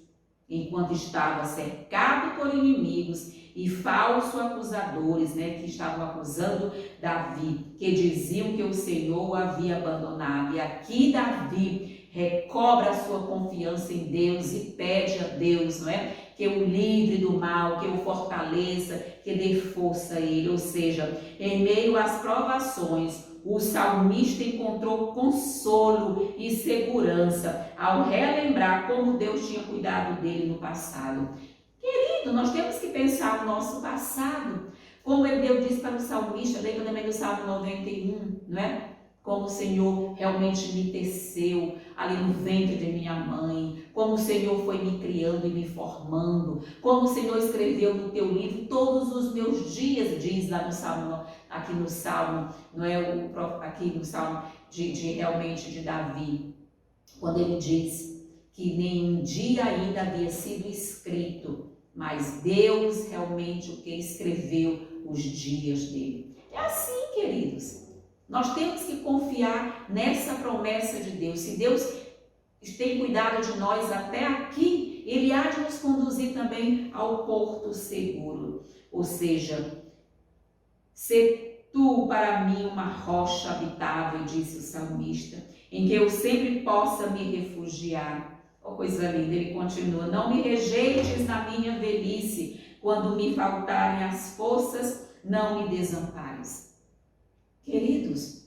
enquanto estava cercado por inimigos e falsos acusadores, né, que estavam acusando Davi, que diziam que o Senhor o havia abandonado. E aqui Davi recobra a sua confiança em Deus e pede a Deus, não é, que o livre do mal, que o fortaleça, que dê força a ele. Ou seja, em meio às provações, o salmista encontrou consolo e segurança ao relembrar como Deus tinha cuidado dele no passado. Querido, nós temos que pensar no nosso passado. Como Deus disse para o salmista, lembra também do Salmo 91, não é? Como o Senhor realmente me teceu ali no ventre de minha mãe, como o Senhor foi me criando e me formando, como o Senhor escreveu no teu livro todos os meus dias, diz lá no Salmo, aqui no Salmo, não é? Aqui no Salmo realmente de Davi, quando ele diz que nenhum dia ainda havia sido escrito, mas Deus realmente o que escreveu os dias dele. É assim, queridos. Nós temos que confiar nessa promessa de Deus. Se Deus tem cuidado de nós até aqui, Ele há de nos conduzir também ao porto seguro. Ou seja, ser tu para mim uma rocha habitável, disse o salmista, em que eu sempre possa me refugiar. Oh, coisa linda, ele continua: não me rejeites na minha velhice, quando me faltarem as forças, não me desampares. Queridos,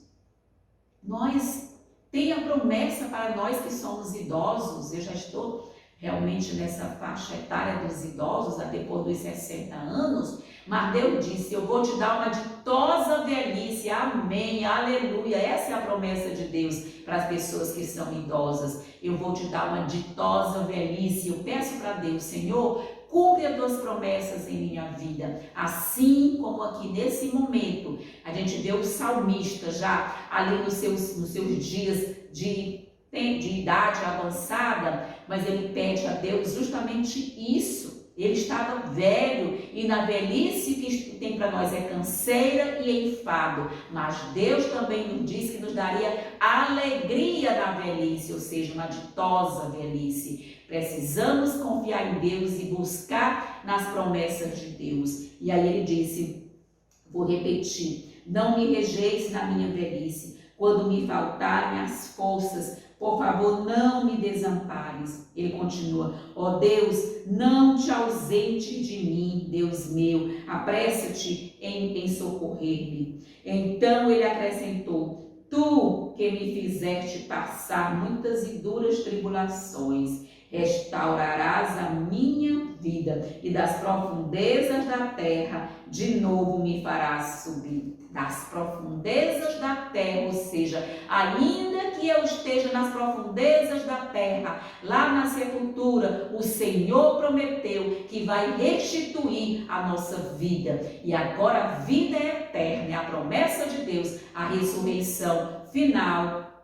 tem a promessa para nós que somos idosos. Eu já estou realmente nessa faixa etária dos idosos, depois dos 60 anos, mas Deus disse: eu vou te dar uma ditosa velhice. Amém, aleluia. Essa é a promessa de Deus para as pessoas que são idosas. Eu vou te dar uma ditosa velhice. Eu peço para Deus: Senhor, cumpre as tuas promessas em minha vida. Assim como aqui nesse momento, a gente vê o salmista já ali nos seus dias de idade avançada, mas ele pede a Deus justamente isso. Ele estava velho, e na velhice que tem para nós é canseira e enfado, mas Deus também nos diz que nos daria alegria na velhice, ou seja, uma ditosa velhice. Precisamos confiar em Deus e buscar nas promessas de Deus. E aí ele disse, vou repetir: não me rejeites na minha velhice, quando me faltarem as forças, Por favor, não me desampares. Ele continua: ó Deus, não te ausente de mim, Deus meu, apressa-te em socorrer-me. Então ele acrescentou: tu que me fizeste passar muitas e duras tribulações, restaurarás a minha vida, e das profundezas da terra de novo me farás subir. Das profundezas da terra, ou seja, ainda que eu esteja nas profundezas da terra, lá na sepultura, o Senhor prometeu que vai restituir a nossa vida. E agora a vida é eterna, é a promessa de Deus, a ressurreição final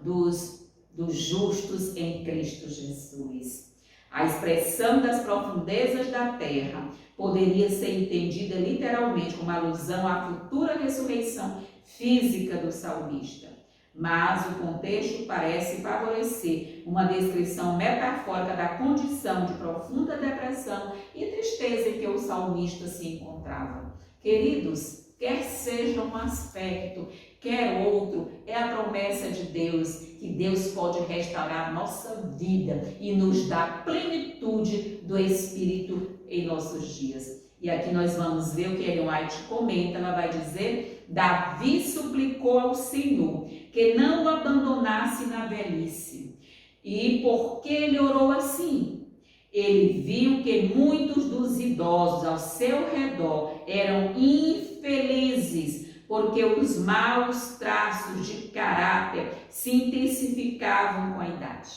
dos justos em Cristo Jesus. A expressão das profundezas da terra poderia ser entendida literalmente como alusão à futura ressurreição física do salmista. Mas o contexto parece favorecer uma descrição metafórica da condição de profunda depressão e tristeza em que o salmista se encontrava. Queridos, quer seja um aspecto, quer outro, é a promessa de Deus, que Deus pode restaurar nossa vida e nos dar plenitude do Espírito em nossos dias. E aqui nós vamos ver o que Ellen White comenta. Ela vai dizer: Davi suplicou ao Senhor que não o abandonasse na velhice. E por que ele orou assim? Ele viu que muitos dos idosos ao seu redor eram infelizes, porque os maus traços de caráter se intensificavam com a idade.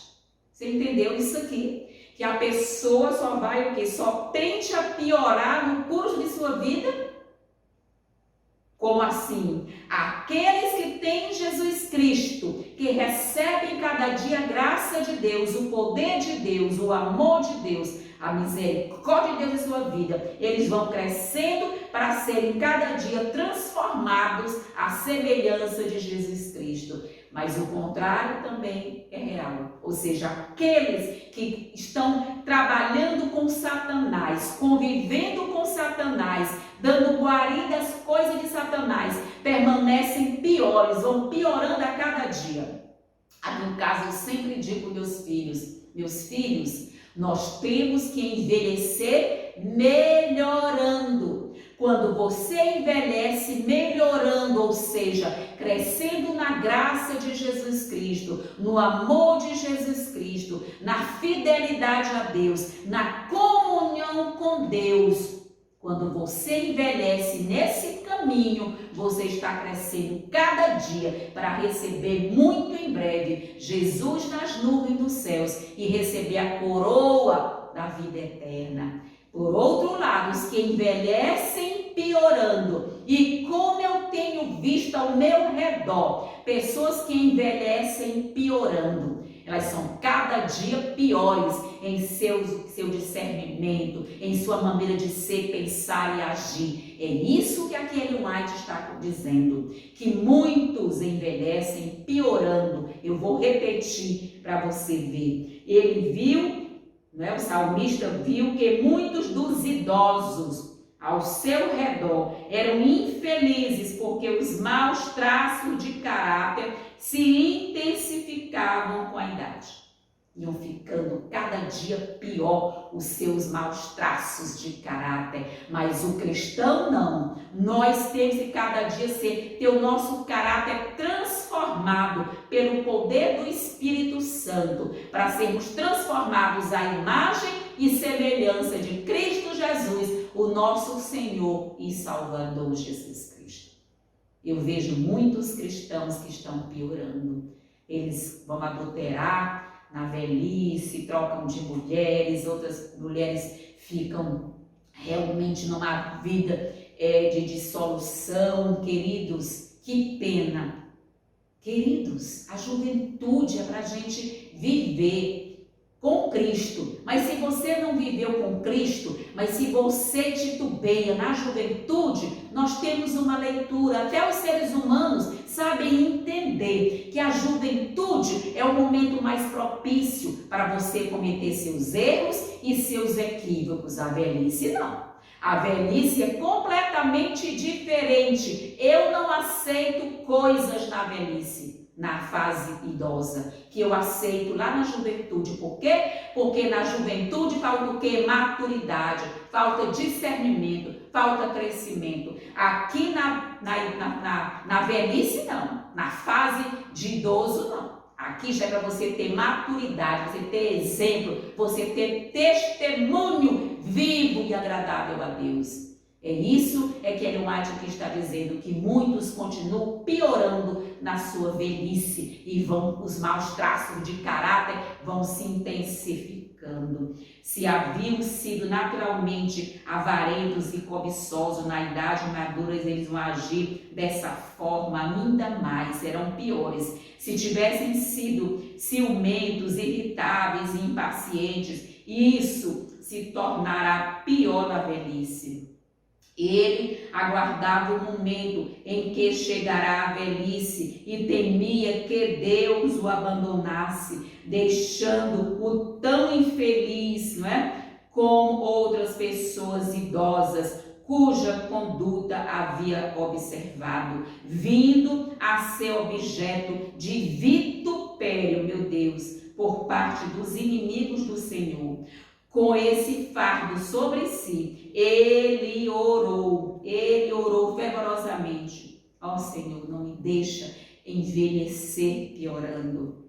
Você entendeu isso aqui? Que a pessoa só vai o quê? Só tende a piorar no curso de sua vida? Como assim? Aqueles que têm Jesus Cristo, que recebem cada dia a graça de Deus, o poder de Deus, o amor de Deus, a misericórdia de Deus em sua vida, eles vão crescendo para serem cada dia transformados à semelhança de Jesus Cristo. Mas o contrário também é real. Ou seja, aqueles que estão trabalhando com Satanás, convivendo com Satanás, dando guarida às coisas de Satanás, permanecem piores, vão piorando a cada dia. Aqui no caso eu sempre digo para meus filhos, nós temos que envelhecer melhorando. Quando você envelhece melhorando, ou seja, crescendo na graça de Jesus Cristo, no amor de Jesus Cristo, na fidelidade a Deus, na comunhão com Deus, quando você envelhece nesse caminho, você está crescendo cada dia para receber muito em breve Jesus nas nuvens dos céus e receber a coroa da vida eterna. Por outro lado, os que envelhecem piorando, e como eu tenho visto ao meu redor, pessoas que envelhecem piorando, elas são cada dia piores em seu discernimento, em sua maneira de ser, pensar e agir. É isso que aqui Ellen White está dizendo, que muitos envelhecem piorando. Eu vou repetir para você ver. Ele viu, o salmista viu que muitos dos idosos ao seu redor eram infelizes porque os maus traços de caráter se intensificavam com a idade. Iam ficando cada dia pior os seus maus traços de caráter. Mas o cristão não. Nós temos que cada dia ter o nosso caráter transformado pelo poder do Espírito Santo, para sermos transformados à imagem e semelhança de Cristo Jesus, o nosso Senhor e Salvador Jesus Cristo. Eu vejo muitos cristãos que estão piorando. Eles vão adulterar na velhice, trocam de mulheres, outras mulheres ficam realmente numa vida de dissolução. Queridos, que pena. Queridos, a juventude é para a gente viver com Cristo. Mas se você não viveu com Cristo, mas se você titubeia na juventude, nós temos uma leitura. Até os seres humanos sabem entender que a juventude é o momento mais propício para você cometer seus erros e seus equívocos. A velhice não. A velhice é completamente diferente. Eu não aceito coisas na velhice. na fase idosa, que eu aceito lá na juventude. Por quê? Porque na juventude falta o quê? Maturidade, falta discernimento, falta crescimento. Aqui na velhice não, na fase de idoso não. Aqui já é para você ter maturidade, você ter exemplo, você ter testemunho vivo e agradável a Deus. É isso que Ellen White aqui está dizendo, que muitos continuam piorando na sua velhice e os maus traços de caráter vão se intensificando. Se haviam sido naturalmente avarentos e cobiçosos na idade madura, eles vão agir dessa forma, ainda mais, serão piores. Se tivessem sido ciumentos, irritáveis e impacientes, isso se tornará pior na velhice. Ele aguardava o momento em que chegará a velhice e temia que Deus o abandonasse, deixando-o tão infeliz, não é? Como outras pessoas idosas, cuja conduta havia observado, vindo a ser objeto de vitupério, meu Deus, por parte dos inimigos do Senhor. Com esse fardo sobre si, ele orou fervorosamente. Ó Senhor, não me deixa envelhecer piorando.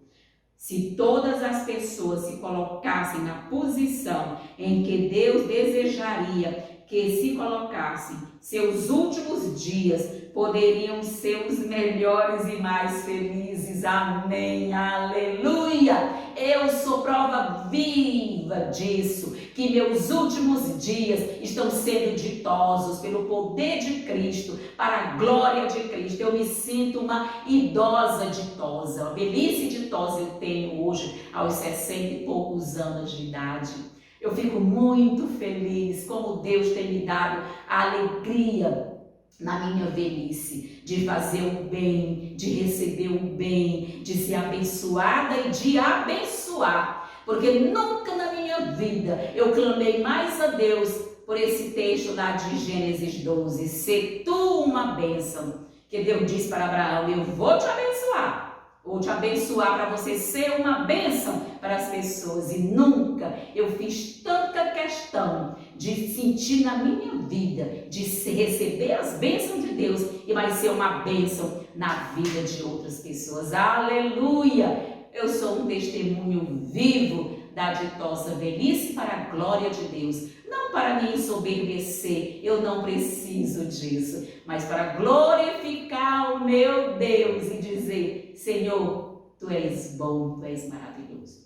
Se todas as pessoas se colocassem na posição em que Deus desejaria que se colocassem, seus últimos dias poderiam ser os melhores e mais felizes. Amém, aleluia! Eu sou prova viva disso, que meus últimos dias estão sendo ditosos pelo poder de Cristo, para a glória de Cristo. Eu me sinto uma idosa ditosa, uma velhice ditosa eu tenho hoje, aos 60 e poucos anos de idade. Eu fico muito feliz como Deus tem me dado a alegria na minha velhice, de fazer o bem, de receber o bem, de ser abençoada e de abençoar. Porque nunca na minha vida eu clamei mais a Deus por esse texto lá de Gênesis 12. Se tu uma bênção, que Deus disse para Abraão, eu vou te abençoar. Vou te abençoar para você ser uma bênção para as pessoas. E nunca eu fiz tanta questão de sentir na minha vida, de receber as bênçãos de Deus e vai ser uma bênção na vida de outras pessoas. Aleluia! Eu sou um testemunho vivo da ditosa velhice para a glória de Deus. Não para me ensoberbecer, eu não preciso disso, mas para glorificar o meu Deus e dizer, Senhor, Tu és bom, Tu és maravilhoso.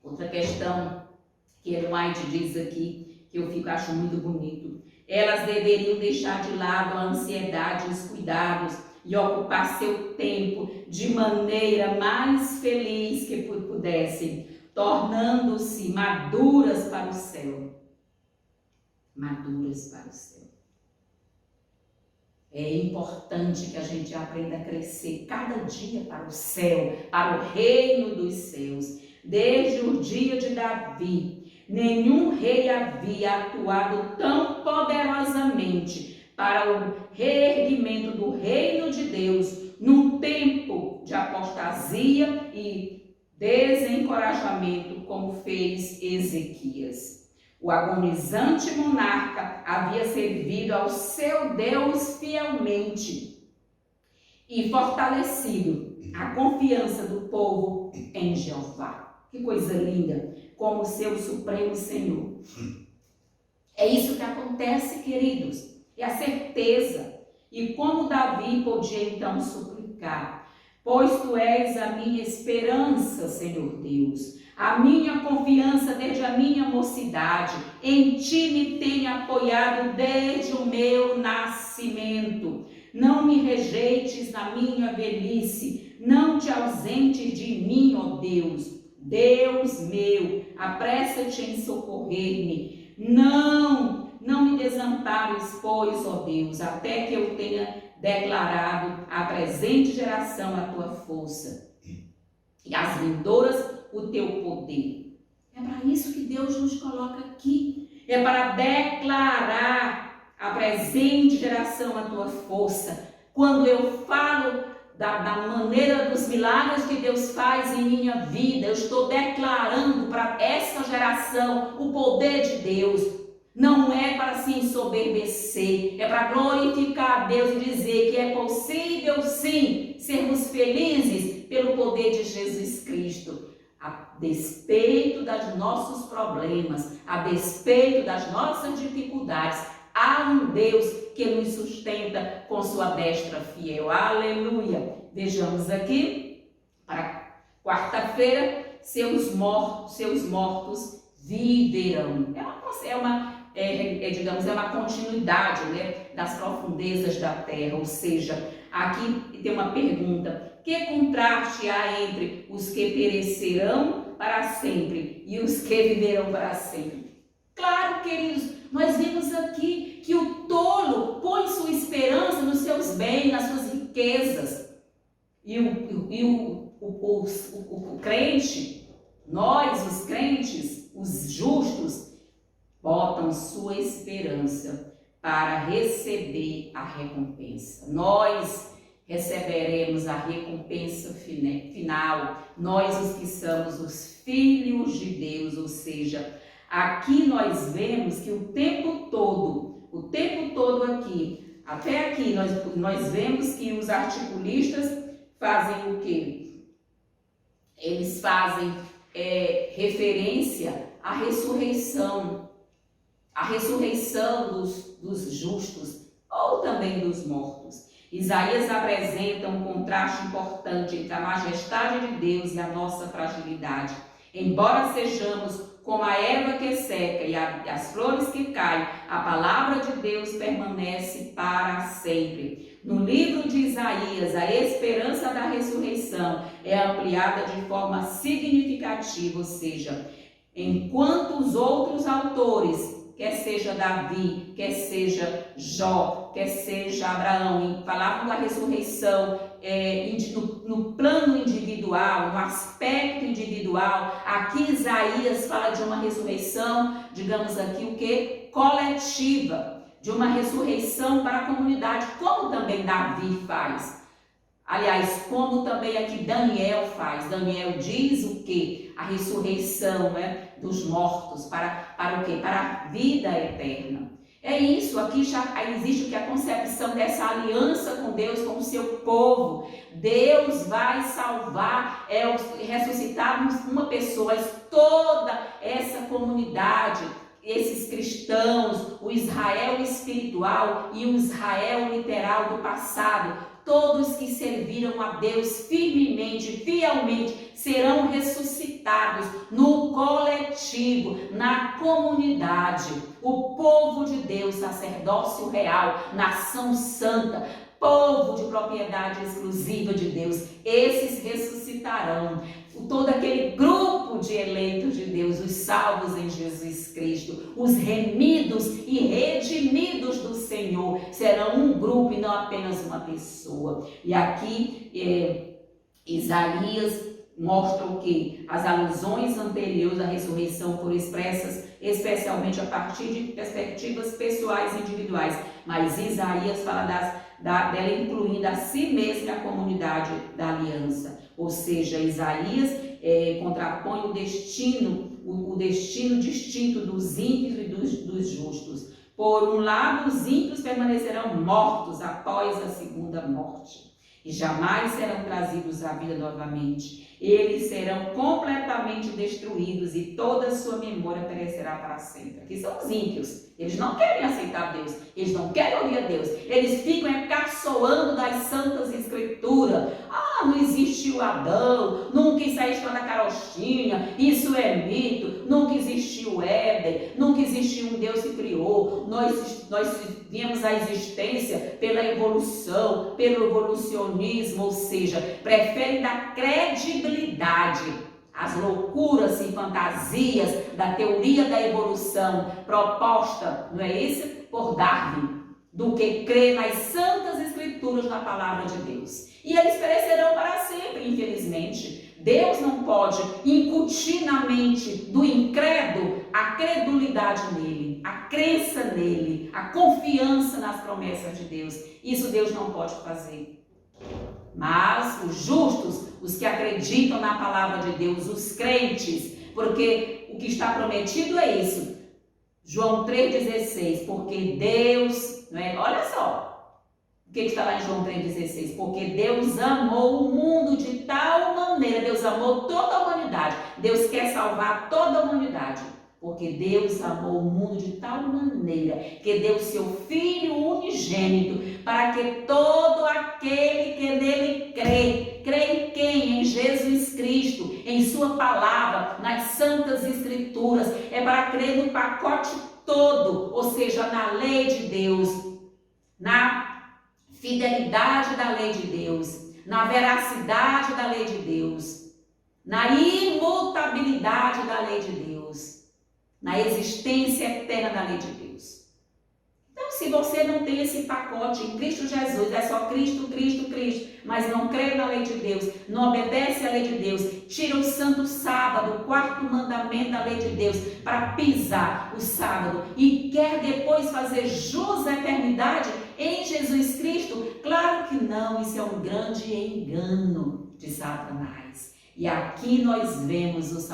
Outra questão que Ellen White diz aqui, que eu acho muito bonito. Elas deveriam deixar de lado a ansiedade, os cuidados e ocupar seu tempo de maneira mais feliz que pudessem, tornando-se maduras para o céu. Maduras para o céu. É importante que a gente aprenda a crescer cada dia para o céu, para o reino dos céus. Desde o dia de Davi, nenhum rei havia atuado tão poderosamente para o reerguimento do reino de Deus num tempo de apostasia e desencorajamento como fez Ezequias. O agonizante monarca havia servido ao seu Deus fielmente e fortalecido a confiança do povo em Jeová. Que coisa linda, como seu Supremo Senhor. É isso que acontece, queridos, é a certeza. E como Davi podia então suplicar, pois Tu és a minha esperança, Senhor Deus, a minha confiança desde a minha mocidade, em Ti me tenho apoiado desde o meu nascimento. Não me rejeites na minha velhice, não te ausentes de mim, ó Deus. Deus meu, apressa-te em socorrer-me. Não me desampares, pois, ó Deus, até que eu tenha declarado à presente geração a Tua força e às vindouras o Teu poder. É para isso que Deus nos coloca aqui. É para declarar à presente geração a Tua força. quando eu falo da maneira dos milagres que Deus faz em minha vida, eu estou declarando para essa geração o poder de Deus. Não é para se ensoberbecer, é para glorificar a Deus e dizer que é possível sim sermos felizes pelo poder de Jesus Cristo. A despeito dos nossos problemas, a despeito das nossas dificuldades, há um Deus que nos sustenta com sua destra fiel. Aleluia! Vejamos aqui, para quarta-feira, seus mortos viverão. Digamos, é uma continuidade, né, das profundezas da terra. Ou seja, aqui tem uma pergunta: que contraste há entre os que perecerão para sempre e os que viverão para sempre? Claro, queridos, nós vimos aqui que o tolo põe sua esperança nos seus bens, nas suas riquezas. E o crente, nós, os crentes, os justos, botam sua esperança para receber a recompensa. Nós receberemos a recompensa final, nós os que somos os filhos de Deus. Ou seja, aqui nós vemos que o tempo todo aqui, até aqui, nós vemos que os articulistas fazem o quê? Eles fazem referência à ressurreição dos justos ou também dos mortos. Isaías apresenta um contraste importante entre a majestade de Deus e a nossa fragilidade. Embora sejamos como a erva que seca e as flores que caem, a palavra de Deus permanece para sempre. No livro de Isaías, a esperança da ressurreição é ampliada de forma significativa, ou seja, enquanto os outros autores, quer seja Davi, quer seja Jó, quer seja Abraão, falavam da ressurreição no plano individual, no aspecto individual. Aqui Isaías fala de uma ressurreição, digamos aqui o que? Coletiva, de uma ressurreição para a comunidade, como também Davi faz. Aliás, como também aqui Daniel faz. Daniel diz o que? A ressurreição, né, dos mortos, para o quê? Para a vida eterna. É isso, aqui já existe o que? A concepção dessa aliança com Deus, com o seu povo. Deus vai salvar, ressuscitar uma pessoa, toda essa comunidade, esses cristãos, o Israel espiritual e o Israel literal do passado. Todos que serviram a Deus firmemente, fielmente, serão ressuscitados no coletivo, na comunidade. O povo de Deus, sacerdócio real, nação santa, povo de propriedade exclusiva de Deus, esses ressuscitarão. Todo aquele grupo de eleitos de Deus, os salvos em Jesus Cristo, os remidos e redimidos do Senhor, serão um grupo e não apenas uma pessoa. E aqui Isaías mostra o que? As alusões anteriores à ressurreição foram expressas especialmente a partir de perspectivas pessoais e individuais, mas Isaías fala dela incluindo a si mesma e a comunidade da aliança. Ou seja, Isaías contrapõe o destino distinto dos ímpios e dos justos. Por um lado, os ímpios permanecerão mortos após a segunda morte e jamais serão trazidos à vida novamente. Eles serão completamente destruídos e toda a sua memória perecerá para sempre. Aqui são os ímpios. Eles não querem aceitar Deus, eles não querem ouvir a Deus, eles ficam caçoando das santas escrituras. Não existiu Adão, nunca isso aí está na carochinha, isso é mito, nunca existiu Éden, nunca existiu um Deus que criou, nós viemos à existência pela evolução, pelo evolucionismo, ou seja, preferem dar credibilidade às loucuras e fantasias da teoria da evolução proposta, não é isso? Por Darwin, do que crer nas santas escrituras, na palavra de Deus. E eles perecerão para sempre, infelizmente. Deus não pode incutir na mente do incrédulo a credulidade nele. nele, a crença nele, a confiança nas promessas de Deus. Isso Deus não pode fazer. Mas os justos, os que acreditam na palavra de Deus, os crentes, porque o que está prometido é isso. João 3,16, porque Deus, não é? Olha só, o que está lá em João 3,16? Porque Deus amou o mundo de tal maneira, Deus amou toda a humanidade, Deus quer salvar toda a humanidade, porque Deus amou o mundo de tal maneira que deu seu Filho unigênito, para que todo aquele que nele crê em quem? Em Jesus Cristo, em sua palavra, nas santas escrituras, é para crer no pacote todo, ou seja, na lei de Deus, na fidelidade da lei de Deus, na veracidade da lei de Deus, na imutabilidade da lei de Deus, na existência eterna da lei de Deus. Então, se você não tem esse pacote em Cristo Jesus, é só Cristo, Cristo, Cristo, mas não crê na lei de Deus, não obedece à lei de Deus, tira o santo sábado, o quarto mandamento da lei de Deus, para pisar o sábado e quer depois fazer jus à eternidade em Jesus Cristo, claro que não, isso é um grande engano de Satanás. E aqui nós vemos o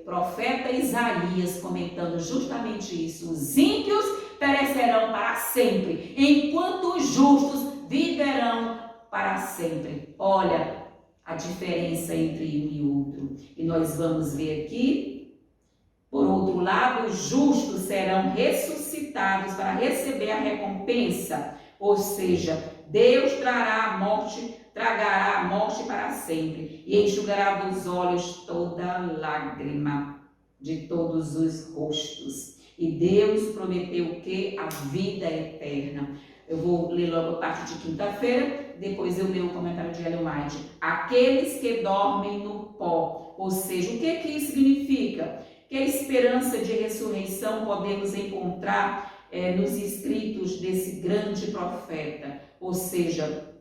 profeta Isaías comentando justamente isso. Os ímpios perecerão para sempre, enquanto os justos viverão para sempre. Olha a diferença entre um e outro. E nós vamos ver aqui, por outro lado, os justos serão ressuscitados para receber a recompensa, ou seja, Deus tragará a morte para sempre e enxugará dos olhos toda lágrima de todos os rostos. E Deus prometeu que a vida eterna. Eu vou ler logo a parte de quinta-feira, depois eu leio o comentário de Ellen White. Aqueles que dormem no pó, ou seja, o que isso significa? Que a esperança de ressurreição podemos encontrar nos escritos desse grande profeta, ou seja,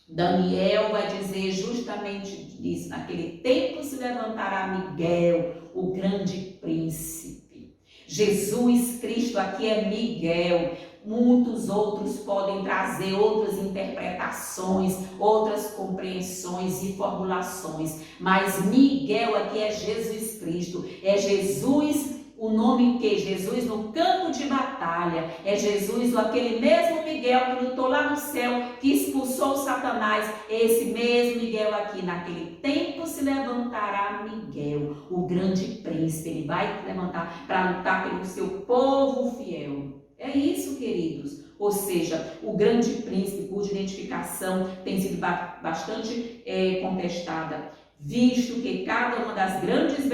Daniel vai dizer justamente isso. Naquele tempo se levantará Miguel, o grande príncipe. Jesus Cristo aqui é Miguel. Muitos outros podem trazer outras interpretações, outras compreensões e formulações. Mas Miguel aqui é Jesus Cristo. É Jesus, o nome que? Jesus no campo de batalha. É Jesus, aquele mesmo Miguel que lutou lá no céu, que expulsou Satanás. Esse mesmo Miguel aqui, naquele tempo se levantará Miguel, o grande príncipe. Ele vai levantar para lutar pelo seu povo fiel. É isso, queridos. Ou seja, o grande príncipe, cuja identificação tem sido bastante contestada, visto que cada uma das grandes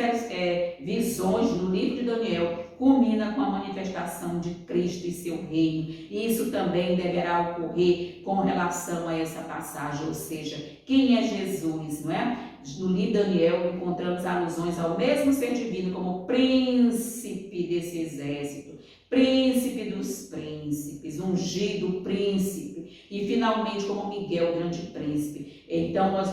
visões do livro de Daniel culmina com a manifestação de Cristo e seu reino. E isso também deverá ocorrer com relação a essa passagem, ou seja, quem é Jesus, não é? No livro de Daniel encontramos alusões ao mesmo ser divino como príncipe desse exército, príncipe dos príncipes, ungido príncipe, e finalmente como Miguel, grande príncipe. Então nós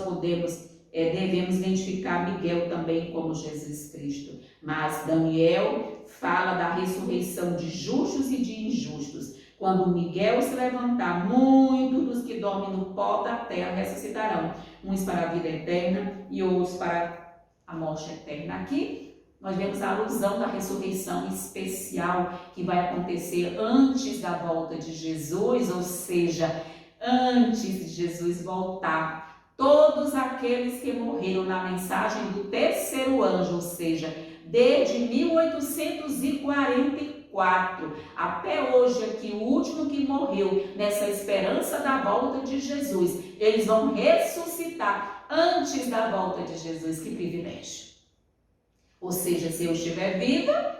devemos identificar Miguel também como Jesus Cristo. Mas Daniel fala da ressurreição de justos e de injustos. Quando Miguel se levantar, muitos dos que dormem no pó da terra ressuscitarão, uns para a vida eterna e outros para a morte eterna. Aqui nós vemos a alusão da ressurreição especial que vai acontecer antes da volta de Jesus, ou seja, antes de Jesus voltar. Todos aqueles que morreram na mensagem do terceiro anjo, ou seja, desde 1844 até hoje aqui, o último que morreu nessa esperança da volta de Jesus, eles vão ressuscitar antes da volta de Jesus. Que privilégio! Ou seja, se eu estiver viva,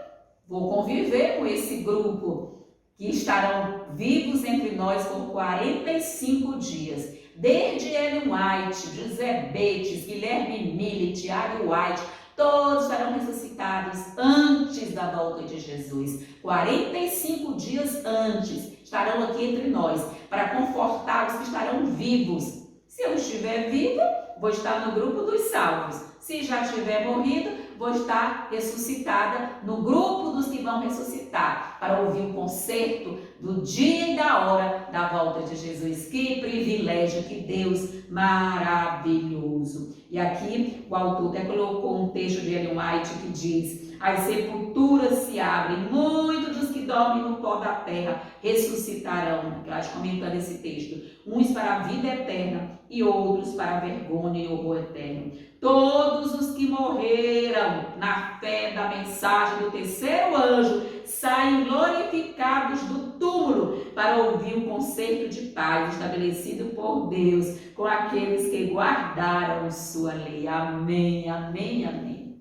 vou conviver com esse grupo que estarão vivos entre nós por 45 dias. Desde Ellen White, José Bates, Guilherme Mille, Tiago White, todos estarão ressuscitados antes da volta de Jesus. 45 dias antes estarão aqui entre nós para confortar os que estarão vivos. Se eu estiver viva, vou estar no grupo dos salvos. Se já tiver morrido, vou estar ressuscitada no grupo dos que vão ressuscitar para ouvir o concerto do dia e da hora da volta de Jesus. Que privilégio, que Deus maravilhoso. E aqui o autor até colocou um texto de Ellen White que diz: as sepulturas se abrem, muitos dos que dormem no pó da terra ressuscitarão. Comentando esse texto, uns para a vida eterna e outros para a vergonha e horror eterno. Todos os que morreram na fé da mensagem do terceiro anjo saem glorificados do túmulo para ouvir o concerto de paz estabelecido por Deus com aqueles que guardaram sua lei. Amém, amém, amém.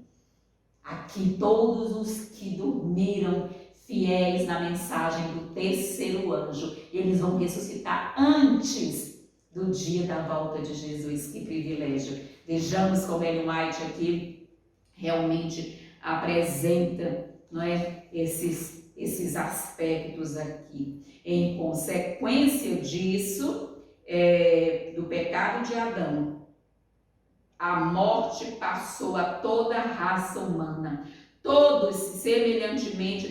Aqui todos os que dormiram fiéis na mensagem do terceiro anjo, eles vão ressuscitar antes do dia da volta de Jesus. Que privilégio. Vejamos como Ellen White aqui realmente apresenta, não é, esses aspectos aqui. Em consequência disso, do pecado de Adão, a morte passou a toda a raça humana. Todos, semelhantemente,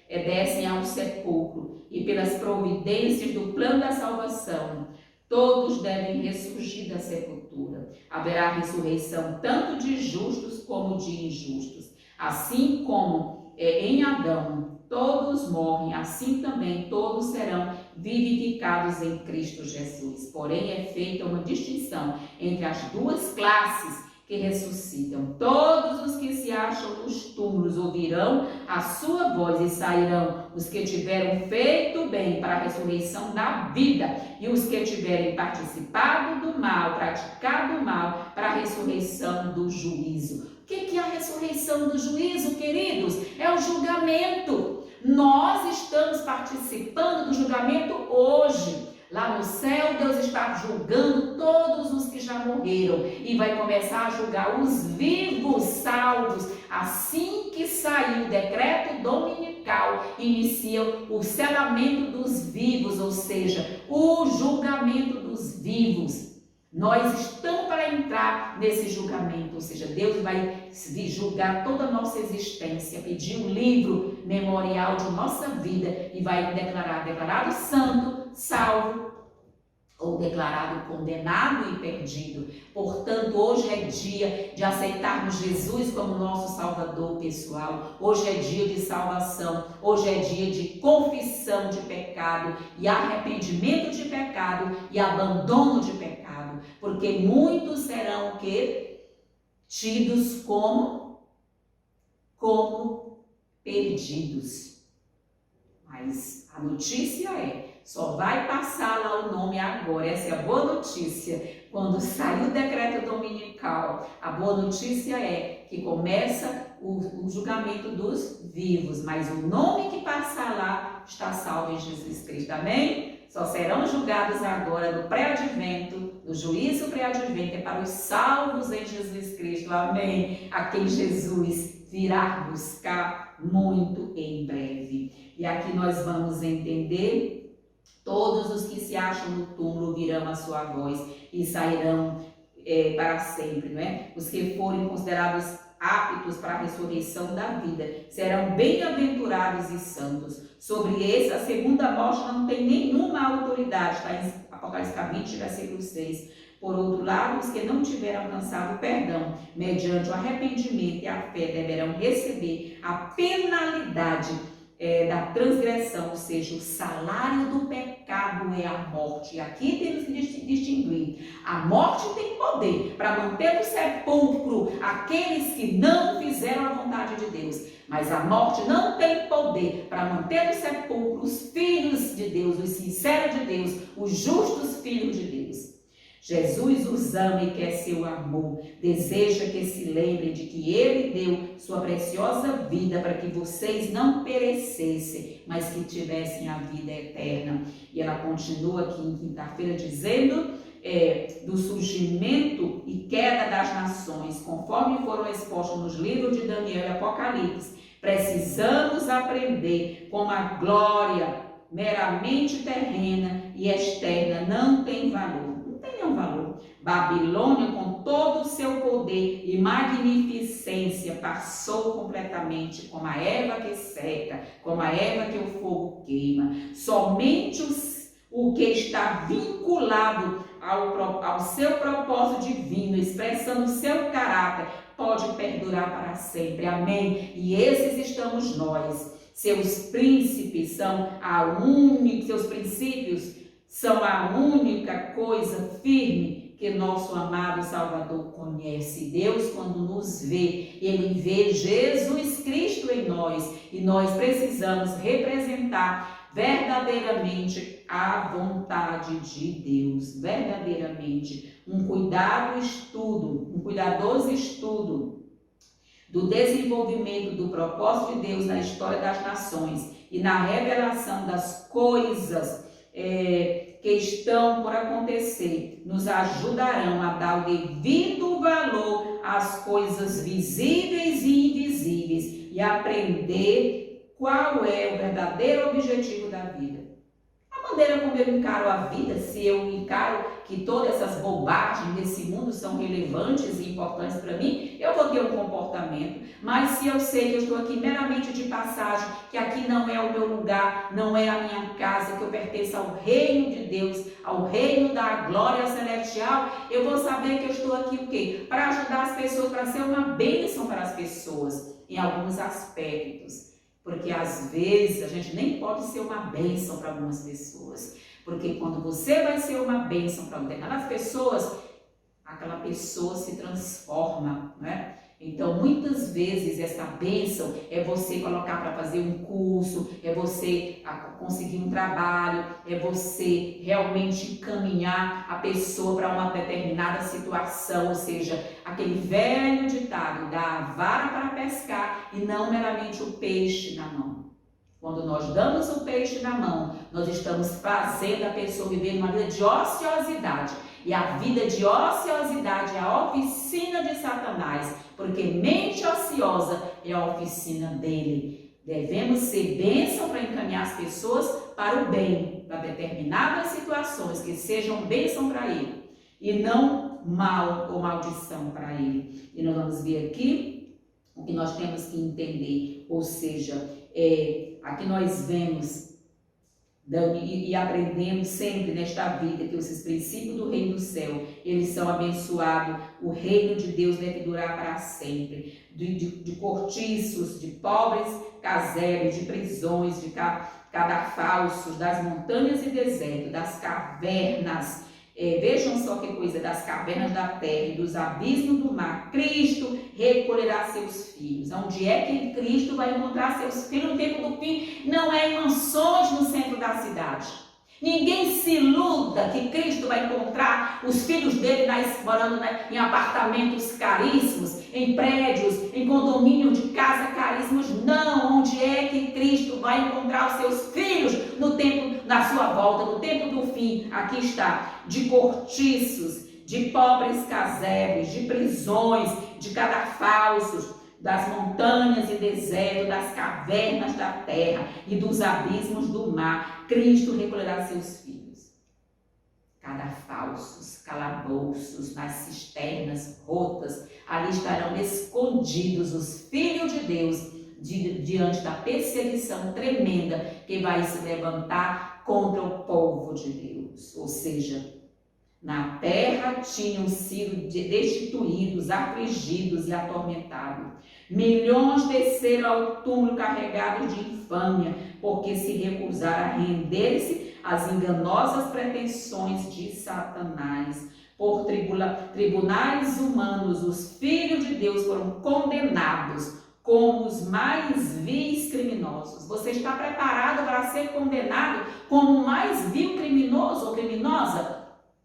descem ao sepulcro, e pelas providências do plano da salvação, todos devem ressurgir da sepultura. Haverá ressurreição tanto de justos como de injustos. Assim como em Adão todos morrem, assim também todos serão vivificados em Cristo Jesus. Porém, é feita uma distinção entre as duas classes que ressuscitam. Todos os que se acham nos túmulos ouvirão a sua voz, e sairão os que tiveram feito bem para a ressurreição da vida, e os que tiverem participado do mal, praticado o mal, para a ressurreição do juízo. O que é a ressurreição do juízo, queridos? É o julgamento. Nós estamos participando do julgamento hoje. Lá no céu, Deus está julgando todos os que já morreram e vai começar a julgar os vivos salvos. Assim que sair o decreto dominical, inicia o selamento dos vivos, ou seja, o julgamento dos vivos. Nós estamos para entrar nesse julgamento, ou seja, Deus vai julgar toda a nossa existência, pedir um livro memorial de nossa vida e vai declarado santo, salvo ou declarado condenado e perdido. Portanto, hoje é dia de aceitarmos Jesus como nosso Salvador pessoal. Hoje é dia de salvação. Hoje é dia de confissão de pecado e arrependimento de pecado e abandono de pecado. Porque muitos serão tidos como perdidos. Mas a notícia só vai passar lá o nome agora. Essa é a boa notícia. Quando sair o decreto dominical, a boa notícia é que começa o julgamento dos vivos, mas o nome que passar lá está salvo em Jesus Cristo. Amém? Só serão julgados agora no pré-advento, no juízo pré-advento, é para os salvos em Jesus Cristo. Amém? A quem Jesus virá buscar muito em breve. E aqui nós vamos entender: todos os que se acham no túmulo ouvirão a sua voz e sairão para sempre, não é? Os que forem considerados aptos para a ressurreição da vida serão bem-aventurados e santos. Sobre esse, a segunda morte não tem nenhuma autoridade, está em Apocalipse 20, versículo 6. Por outro lado, os que não tiveram alcançado o perdão, mediante o arrependimento e a fé, deverão receber a penalidade da transgressão, ou seja, o salário do pecado é a morte. E aqui temos que distinguir: a morte tem poder para manter no sepulcro aqueles que não fizeram a vontade de Deus, mas a morte não tem poder para manter no sepulcro os filhos de Deus, os sinceros de Deus, os justos filhos de Deus. Jesus os ama e quer seu amor, deseja que se lembrem de que Ele deu sua preciosa vida para que vocês não perecessem, mas que tivessem a vida eterna. E ela continua aqui em quinta-feira dizendo do surgimento e queda das nações, conforme foram expostos nos livros de Daniel e Apocalipse. Precisamos aprender como a glória meramente terrena e externa não tem valor. Não tem nenhum valor. Babilônia, com todo o seu poder e magnificência, passou completamente como a erva que seca, como a erva que o fogo queima. Somente o que está vinculado ao seu propósito divino, expressando o seu caráter, pode perdurar para sempre. Amém? E esses estamos nós. Seus princípios são a única coisa firme que nosso amado Salvador conhece. Deus, quando nos vê, Ele vê Jesus Cristo em nós, e nós precisamos representar verdadeiramente a vontade de Deus, verdadeiramente um cuidadoso estudo do desenvolvimento do propósito de Deus na história das nações e na revelação das coisas que estão por acontecer, nos ajudarão a dar o devido valor às coisas visíveis e invisíveis e aprender qual é o verdadeiro objetivo da vida. A maneira como eu encaro a vida, se eu encaro que todas essas bobagens desse mundo são relevantes e importantes para mim, eu vou ter um comportamento. Mas se eu sei que eu estou aqui meramente de passagem, que aqui não é o meu lugar, não é a minha casa, que eu pertenço ao reino de Deus, ao reino da glória celestial, eu vou saber que eu estou aqui o quê? Para ajudar as pessoas, para ser uma bênção para as pessoas, em alguns aspectos. Porque às vezes a gente nem pode ser uma bênção para algumas pessoas. Porque quando você vai ser uma bênção para determinadas pessoas, aquela pessoa se transforma, né? Então, muitas vezes, essa bênção é você colocar para fazer um curso, é você conseguir um trabalho, é você realmente encaminhar a pessoa para uma determinada situação, ou seja, aquele velho ditado, dá a vara para pescar e não meramente o peixe na mão. Quando nós damos o peixe na mão, nós estamos fazendo a pessoa viver uma vida de ociosidade. E a vida de ociosidade é a oficina de Satanás, porque mente ociosa é a oficina dele. Devemos ser bênção para encaminhar as pessoas para o bem, para determinadas situações que sejam bênção para ele, e não mal ou maldição para ele. E nós vamos ver aqui o que nós temos que entender, ou seja, aqui nós vemos e aprendemos sempre nesta vida que esses princípios do reino do céu, eles são abençoados, o reino de Deus deve durar para sempre, de cortiços, de pobres casérios, de prisões, de cadafalsos, das montanhas e deserto, das cavernas, vejam só que coisa, das cavernas da terra e dos abismos do mar, Cristo recolherá seus filhos. Onde é que Cristo vai encontrar seus filhos no tempo do fim? Não é em mansões no centro da cidade. Ninguém se iluda que Cristo vai encontrar os filhos dele morando em apartamentos caríssimos, em prédios, em condomínio de casa caríssimos. Não, onde é que Cristo vai encontrar os seus filhos no tempo, na sua volta, no tempo do fim? Aqui está, de cortiços, de pobres casebres, de prisões, de cadafalsos, das montanhas e deserto, das cavernas da terra e dos abismos do mar, Cristo recolherá seus filhos. Cadafalsos, calabouços, nas cisternas rotas, ali estarão escondidos os filhos de Deus diante da perseguição tremenda que vai se levantar contra o povo de Deus. Ou seja, na terra tinham sido destituídos, afligidos e atormentados. Milhões desceram ao túmulo carregados de infâmia, porque se recusaram a render-se às enganosas pretensões de Satanás. Por tribunais humanos, os filhos de Deus foram condenados como os mais vis criminosos. Você está preparado para ser condenado como o mais vil criminoso ou criminosa?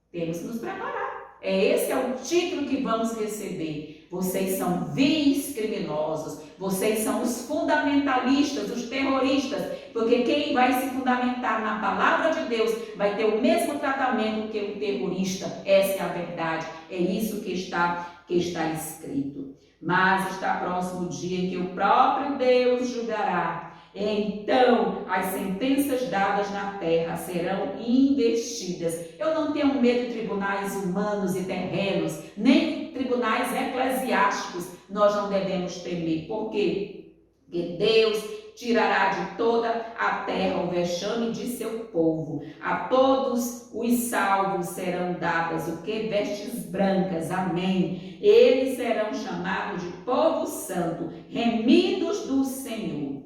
Temos que nos preparar. Esse é o título que vamos receber. Vocês são vis criminosos. Vocês são os fundamentalistas, os terroristas. Porque quem vai se fundamentar na palavra de Deus vai ter o mesmo tratamento que o terrorista. Essa é a verdade. É isso que está escrito. Mas está próximo o dia em que o próprio Deus julgará Então as sentenças dadas na terra serão investidas. Eu não tenho medo de tribunais humanos e terrenos, nem tribunais eclesiásticos. Nós não devemos temer. Por quê? Porque Deus tirará de toda a terra o vexame de seu povo. A todos os salvos serão dadas o que? Vestes brancas. Amém. Eles serão chamados de povo santo, remidos do Senhor.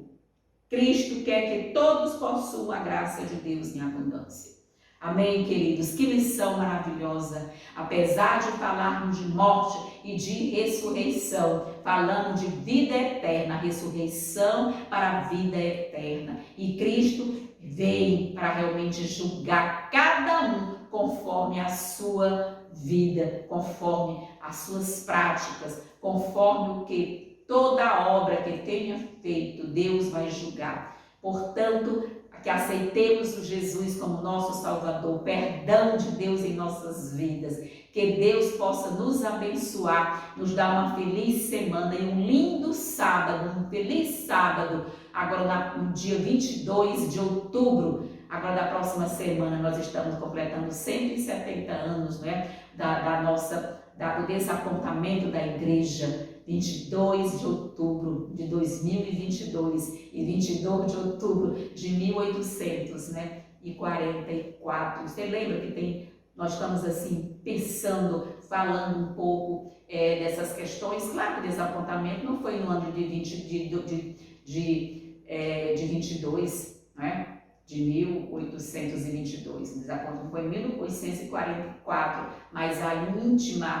Cristo quer que todos possuam a graça de Deus em abundância. Amém, queridos? Que lição maravilhosa! Apesar de falarmos de morte e de ressurreição, falando de vida eterna, ressurreição para a vida eterna. E Cristo vem para realmente julgar cada um conforme a sua vida, conforme as suas práticas, conforme o que toda obra que tenha feito, Deus vai julgar. Portanto, que aceitemos o Jesus como nosso Salvador, perdão de Deus em nossas vidas, que Deus possa nos abençoar, nos dar uma feliz semana e um lindo sábado, um feliz sábado, agora no dia 22 de outubro, agora da próxima semana nós estamos completando 170 anos, né, do desapontamento da igreja. 22 de outubro de 2022 e 22 de outubro de 1844. Você lembra que nós estamos assim pensando, falando um pouco dessas questões? Claro que o desapontamento não foi no ano de 22, né? De 1822, o desapontamento foi em 1844, mas a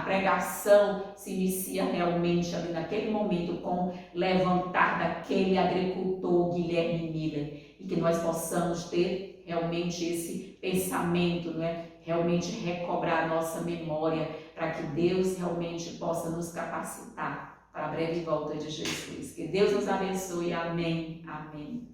pregação se inicia realmente ali naquele momento com o levantar daquele agricultor Guilherme Miller, e que nós possamos ter realmente esse pensamento, né? Realmente recobrar a nossa memória, para que Deus realmente possa nos capacitar para a breve volta de Jesus. Que Deus nos abençoe. Amém. Amém.